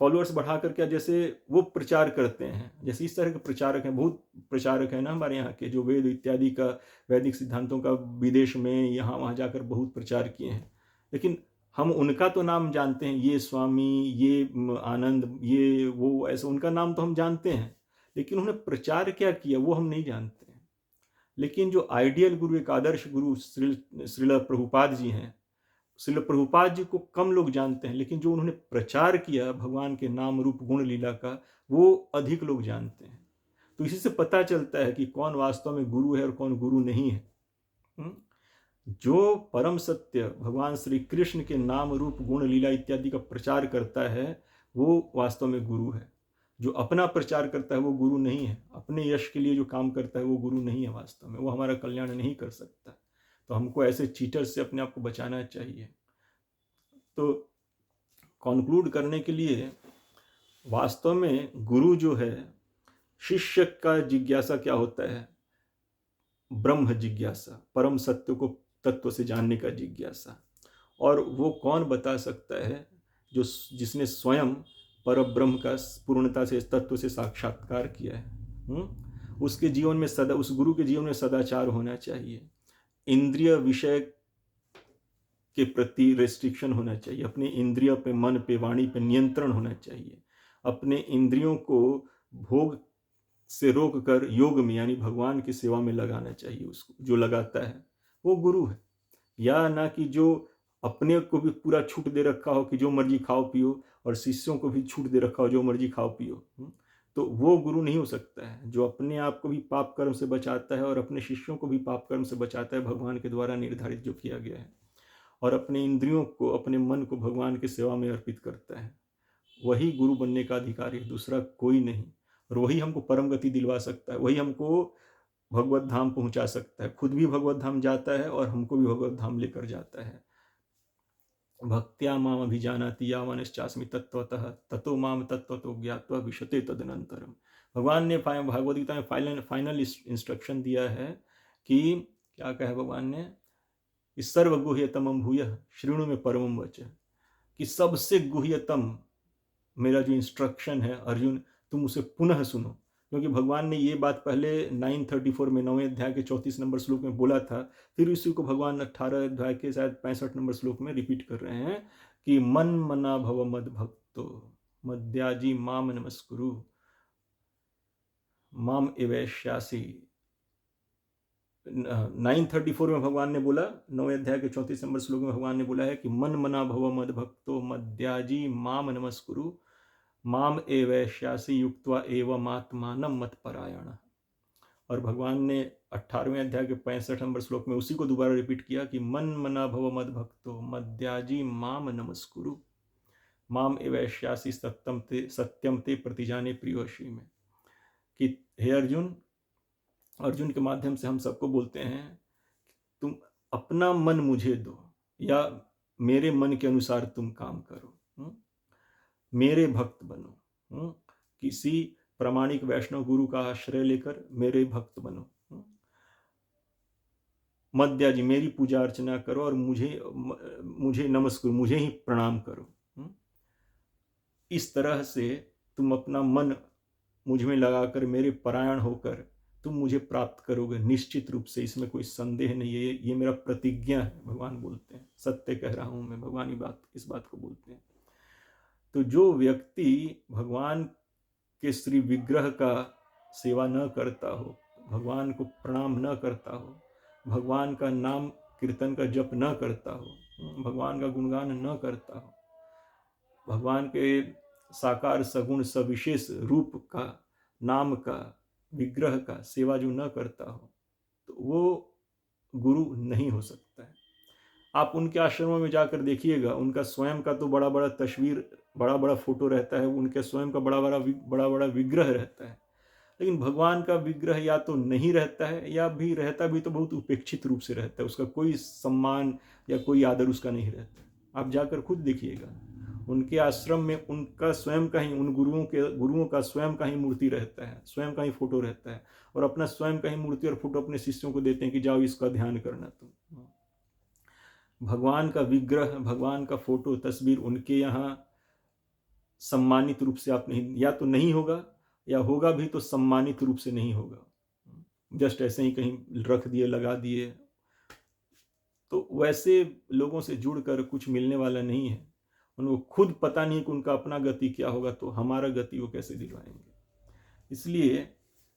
फॉलोअर्स बढ़ा कर क्या, जैसे वो प्रचार करते हैं, जैसे इस तरह के प्रचारक हैं, बहुत प्रचारक हैं ना हमारे यहाँ के, जो वेद इत्यादि का, वैदिक सिद्धांतों का विदेश में यहाँ वहाँ जाकर बहुत प्रचार किए हैं, लेकिन हम उनका तो नाम जानते हैं, ये स्वामी, ये आनंद, ये वो, ऐसा उनका नाम तो हम जानते हैं, लेकिन उन्होंने प्रचार क्या किया वो हम नहीं जानते हैं। लेकिन जो आइडियल गुरु, एक आदर्श गुरु श्रील प्रभुपाद जी हैं, श्रील प्रभुपाद जी को कम लोग जानते हैं, लेकिन जो उन्होंने प्रचार किया भगवान के नाम रूप गुण लीला का, वो अधिक लोग जानते हैं। तो इसी से पता चलता है कि कौन वास्तव में गुरु है और कौन गुरु नहीं है। जो परम सत्य भगवान श्री कृष्ण के नाम रूप गुण लीला इत्यादि का प्रचार करता है, वो वास्तव में गुरु है। जो अपना प्रचार करता है वो गुरु नहीं है, अपने यश के लिए जो काम करता है वो गुरु नहीं है, वास्तव में वो हमारा कल्याण नहीं कर सकता। तो हमको ऐसे चीटर से अपने आप को बचाना चाहिए। तो कॉन्क्लूड करने के लिए, वास्तव में गुरु जो है, शिष्य का जिज्ञासा क्या होता है? ब्रह्म जिज्ञासा, परम सत्य को तत्व से जानने का जिज्ञासा। और वो कौन बता सकता है? जिसने स्वयं पर ब्रह्म का पूर्णता से, तत्व से साक्षात्कार किया है। उसके जीवन में उस गुरु के जीवन में सदाचार होना चाहिए, इंद्रिय विषय के प्रति रेस्ट्रिक्शन होना चाहिए, अपने इंद्रियों पे, मन पे, वाणी पे नियंत्रण होना चाहिए, अपने इंद्रियों को भोग से रोक कर योग में यानी भगवान की सेवा में लगाना चाहिए। उसको जो लगाता है वो गुरु है, या ना कि जो अपने को भी पूरा छूट दे रखा हो कि जो मर्जी खाओ पियो, और शिष्यों को भी छूट दे रखा हो जो मर्जी खाओ पियो, तो वो गुरु नहीं हो सकता है। जो अपने आप को भी पाप कर्म से बचाता है और अपने शिष्यों को भी पाप कर्म से बचाता है, भगवान के द्वारा निर्धारित जो किया गया है, और अपने इंद्रियों को, अपने मन को भगवान की सेवा में अर्पित करता है, वही गुरु बनने का अधिकारी है, दूसरा कोई नहीं। और वही हमको परम गति दिलवा सकता है, वही हमको भगवत धाम पहुंचा सकता है, खुद भी भगवत धाम जाता है और हमको भी भगवत धाम लेकर जाता है। भक्त्या माम अभिजानाति यावानश्चास्मि तत्त्वतः ततो माम तत्त्वतो ज्ञात्वा विशते तदनंतरम। भगवान ने भागवत गीता में फाइनल इंस्ट्रक्शन दिया है कि क्या कहा भगवान ने, इस सर्वगुह्यतमं भूयः शृणु में परमं वच, कि सबसे गुह्यतम मेरा जो इंस्ट्रक्शन है अर्जुन, तुम उसे पुनः सुनो। क्योंकि भगवान ने ये बात पहले 934 में 9वें अध्याय के 34 नंबर श्लोक में बोला था, फिर इसी को भगवान 18 अध्याय के शायद 65 नंबर श्लोक में रिपीट कर रहे हैं कि मन मना भव मद भक्तो मद्याजी माम नमस्कुरु माम एवैष्यासि। 934 में भगवान ने बोला, 9वें अध्याय के 34 नंबर श्लोक में भगवान ने बोला है कि मन मना भव मद भक्तो मद्याजी माम नमस्कुरु माम एवैष्यासि युक्त्वा एवं आत्मानं मत्परायण। और भगवान ने 18वें अध्याय के 65 नंबर श्लोक में उसी को दोबारा रिपीट किया कि मन मना भव मद भक्तो मद्याजी माम नमस्कुरु माम एवैष्यासि सत्यम ते प्रतिजाने प्रियोषि में। कि हे अर्जुन, अर्जुन के माध्यम से हम सबको बोलते हैं, तुम अपना मन मुझे दो, या मेरे मन के अनुसार तुम काम करो, मेरे भक्त बनो, किसी प्रामाणिक वैष्णव गुरु का आश्रय लेकर मेरे भक्त बनो, मद्याजी मेरी पूजा अर्चना करो और मुझे नमस्कार, मुझे ही प्रणाम करो। इस तरह से तुम अपना मन मुझ में लगाकर मेरे परायण होकर तुम मुझे प्राप्त करोगे निश्चित रूप से, इसमें कोई संदेह नहीं है। ये मेरा प्रतिज्ञा है, भगवान बोलते हैं, सत्य कह रहा हूं मैं, भगवान इस बात को बोलते हैं। तो जो व्यक्ति भगवान के श्री विग्रह का सेवा न करता हो, भगवान को प्रणाम न करता हो, भगवान का नाम कीर्तन का जप न करता हो, भगवान का गुणगान न करता हो, भगवान के साकार सगुण सविशेष रूप का, नाम का, विग्रह का सेवा जो न करता हो, तो वो गुरु नहीं हो सकता है। आप उनके आश्रमों में जाकर देखिएगा, उनका स्वयं का तो बड़ा बड़ा तस्वीर, बड़ा बड़ा फोटो रहता है, उनके स्वयं का बड़ा बड़ा विग्रह रहता है, लेकिन भगवान का विग्रह या तो नहीं रहता है, या भी रहता भी तो बहुत उपेक्षित रूप से रहता है, उसका कोई सम्मान या कोई आदर उसका नहीं रहता। आप जाकर खुद देखिएगा, उनके आश्रम में उनका स्वयं का ही, उन गुरुओं का स्वयं का ही मूर्ति रहता है, स्वयं का ही फोटो रहता है, और अपना स्वयं का ही मूर्ति और फोटो अपने शिष्यों को देते हैं कि जाओ इसका ध्यान करना तुम। भगवान का विग्रह, भगवान का फोटो, तस्वीर उनके यहाँ सम्मानित रूप से आप नहीं, या तो नहीं होगा, या होगा भी तो सम्मानित रूप से नहीं होगा, जस्ट ऐसे ही कहीं रख दिए, लगा दिए। तो वैसे लोगों से जुड़कर कुछ मिलने वाला नहीं है। उनको खुद पता नहीं कि उनका अपना गति क्या होगा, तो हमारा गति वो कैसे दिलवाएंगे। इसलिए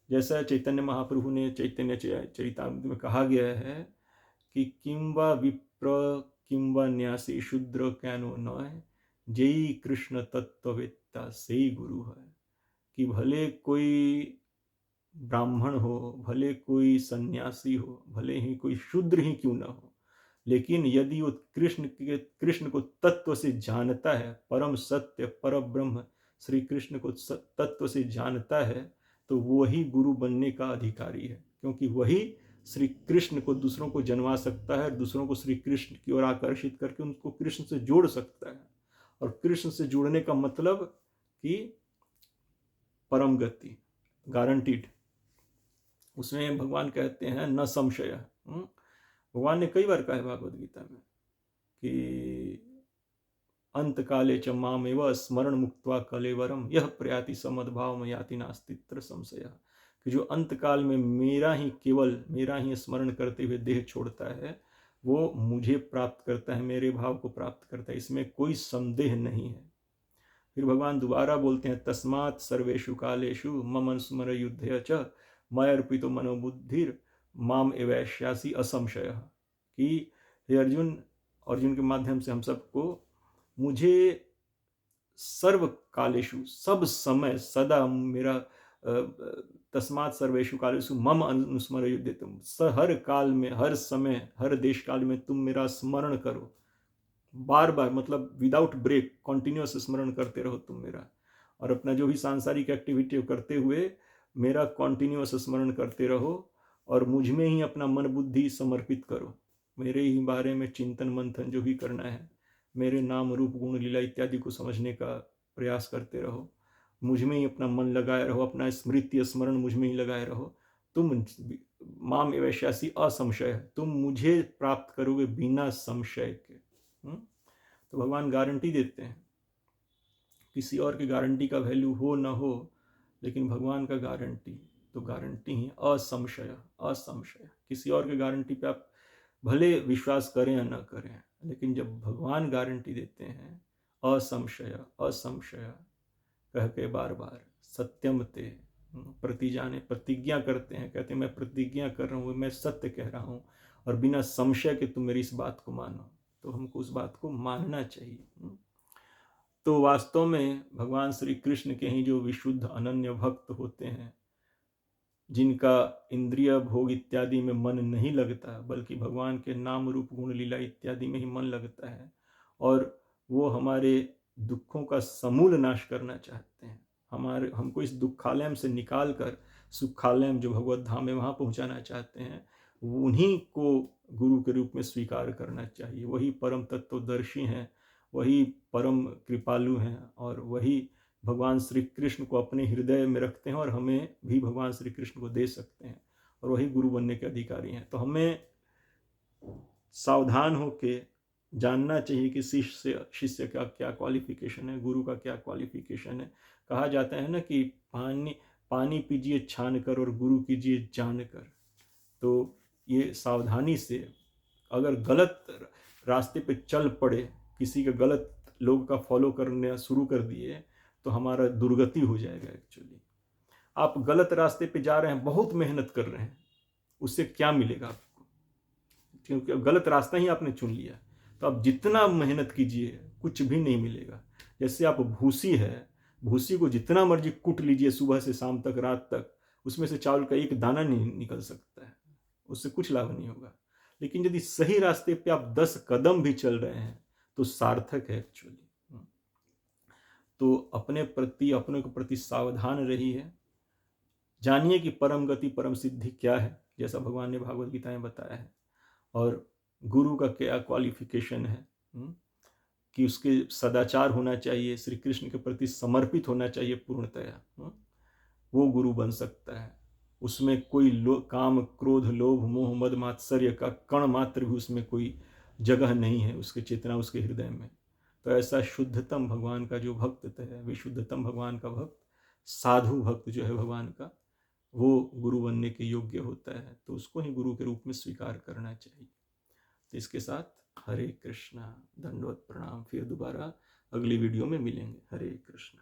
जैसा चैतन्य महाप्रभु ने चैतन्य चरितामृत में कहा गया है कि किंवा विप्र किंवा न्यासी शूद्र कैनो नय जय कृष्ण तत्ववेत्ता से ही गुरु है। कि भले कोई ब्राह्मण हो, भले कोई सन्यासी हो, भले ही कोई शूद्र ही क्यों ना हो, लेकिन यदि वो कृष्ण को तत्व से जानता है, परम सत्य पर ब्रह्म श्री कृष्ण को तत्व से जानता है, तो वही गुरु बनने का अधिकारी है। क्योंकि वही श्री कृष्ण को दूसरों को जन्मा सकता है, दूसरों को श्री कृष्ण की ओर आकर्षित करके उनको कृष्ण से जोड़ सकता है। और कृष्ण से जुड़ने का मतलब कि परम गति गारंटीड। उसमें भगवान कहते हैं न संशय। भगवान ने कई बार कहा है भागवत गीता में कि अंत काले च मामेव स्मरण मुक्त्वा कलेवरम यह प्रयाति समद्भाव में याति नास्तित्र संशय। कि जो अंत काल में मेरा ही स्मरण करते हुए देह छोड़ता है, वो मुझे प्राप्त करता है, मेरे भाव को प्राप्त करता है, इसमें कोई संदेह नहीं है। फिर भगवान दोबारा बोलते हैं तस्मात् सर्वेषु कालेषु मम स्मर युद्धय च मयर्पितो मनोबुद्धिर माम एवैष्यासि असंशय। कि हे अर्जुन, अर्जुन के माध्यम से हम सबको, मुझे सर्व कालेषु, सब समय, सदा मेरा तस्मात् सर्वेषु कालेषु मम अनुस्मर युध्यतम, हर काल में, हर समय, हर देश काल में तुम मेरा स्मरण करो, बार बार, मतलब विदाउट ब्रेक, कॉन्टिन्यूअस स्मरण करते रहो तुम मेरा, और अपना जो भी सांसारिक एक्टिविटी करते हुए मेरा कॉन्टिन्यूअस स्मरण करते रहो, और मुझ में ही अपना मन बुद्धि समर्पित करो, मेरे ही बारे में चिंतन मंथन जो भी करना है, मेरे नाम रूप गुण लीला इत्यादि को समझने का प्रयास करते रहो, मुझ में ही अपना मन लगाए रहो, अपना स्मृति स्मरण मुझ में ही लगाए रहो, तुम माम एवैष्यासि असंशय, तुम मुझे प्राप्त करोगे बिना संशय के। तो भगवान गारंटी देते हैं, किसी और की गारंटी का वैल्यू हो ना हो, लेकिन भगवान का गारंटी तो गारंटी ही असंशय, असंशय। किसी और की गारंटी पे आप भले विश्वास करें या ना करें, लेकिन जब भगवान गारंटी देते हैं असंशय, असंशय कह के बार बार, सत्यम ते प्रतिजाने, प्रतिज्ञा करते हैं, कहते हैं मैं प्रतिज्ञा कर रहा हूँ, मैं सत्य कह रहा हूँ, और बिना संशय के तुम मेरी इस बात को मानो, तो हमको उस बात को मानना चाहिए। तो वास्तव में भगवान श्री कृष्ण के ही जो विशुद्ध अनन्य भक्त होते हैं, जिनका इंद्रिय भोग इत्यादि में मन नहीं लगता, बल्कि भगवान के नाम रूप गुण लीला इत्यादि में ही मन लगता है, और वो हमारे दुखों का समूल नाश करना चाहते हैं, हमको इस दुखालयम से निकाल कर सुखालयम जो भगवत धाम है वहाँ पहुँचाना चाहते हैं, उन्हीं को गुरु के रूप में स्वीकार करना चाहिए। वही परम तत्वदर्शी हैं, वही परम कृपालु हैं, और वही भगवान श्री कृष्ण को अपने हृदय में रखते हैं, और हमें भी भगवान श्री कृष्ण को दे सकते हैं, और वही गुरु बनने के अधिकारी हैं। तो हमें सावधान होके जानना चाहिए कि शिष्य का क्या क्वालिफिकेशन है, गुरु का क्या क्वालिफिकेशन है। कहा जाता है ना कि पानी पीजिए छान कर और गुरु कीजिए जान कर। तो ये सावधानी से, अगर गलत रास्ते पे चल पड़े, किसी के गलत लोग का फॉलो करने शुरू कर दिए, तो हमारा दुर्गति हो जाएगा। एक्चुअली आप गलत रास्ते पे जा रहे हैं, बहुत मेहनत कर रहे हैं, उससे क्या मिलेगा आपको? क्योंकि गलत रास्ता ही आपने चुन लिया, तो आप जितना मेहनत कीजिए कुछ भी नहीं मिलेगा। जैसे आप भूसी है, भूसी को जितना मर्जी कूट लीजिए सुबह से शाम तक, रात तक, उसमें से चावल का एक दाना नहीं निकल सकता है, उससे कुछ लाभ नहीं होगा। लेकिन यदि सही रास्ते पे आप 10 कदम भी चल रहे हैं तो सार्थक है एक्चुअली। तो अपने के प्रति सावधान रहिए, जानिए कि परम गति परम सिद्धि क्या है, जैसा भगवान ने भागवत गीता में बताया है, और गुरु का क्या क्वालिफिकेशन है, कि उसके सदाचार होना चाहिए, श्री कृष्ण के प्रति समर्पित होना चाहिए पूर्णतया, वो गुरु बन सकता है। उसमें कोई काम क्रोध लोभ मोह मद मात्सर्य का कण मात्र भी उसमें कोई जगह नहीं है, उसके चेतना, उसके हृदय में। तो ऐसा शुद्धतम भगवान का जो भक्त है, विशुद्धतम भगवान का भक्त, साधु भक्त जो है भगवान का, वो गुरु बनने के योग्य होता है। तो उसको ही गुरु के रूप में स्वीकार करना चाहिए। तो इसके साथ हरे कृष्णा, दंडवत प्रणाम। फिर दोबारा अगली वीडियो में मिलेंगे। हरे कृष्णा।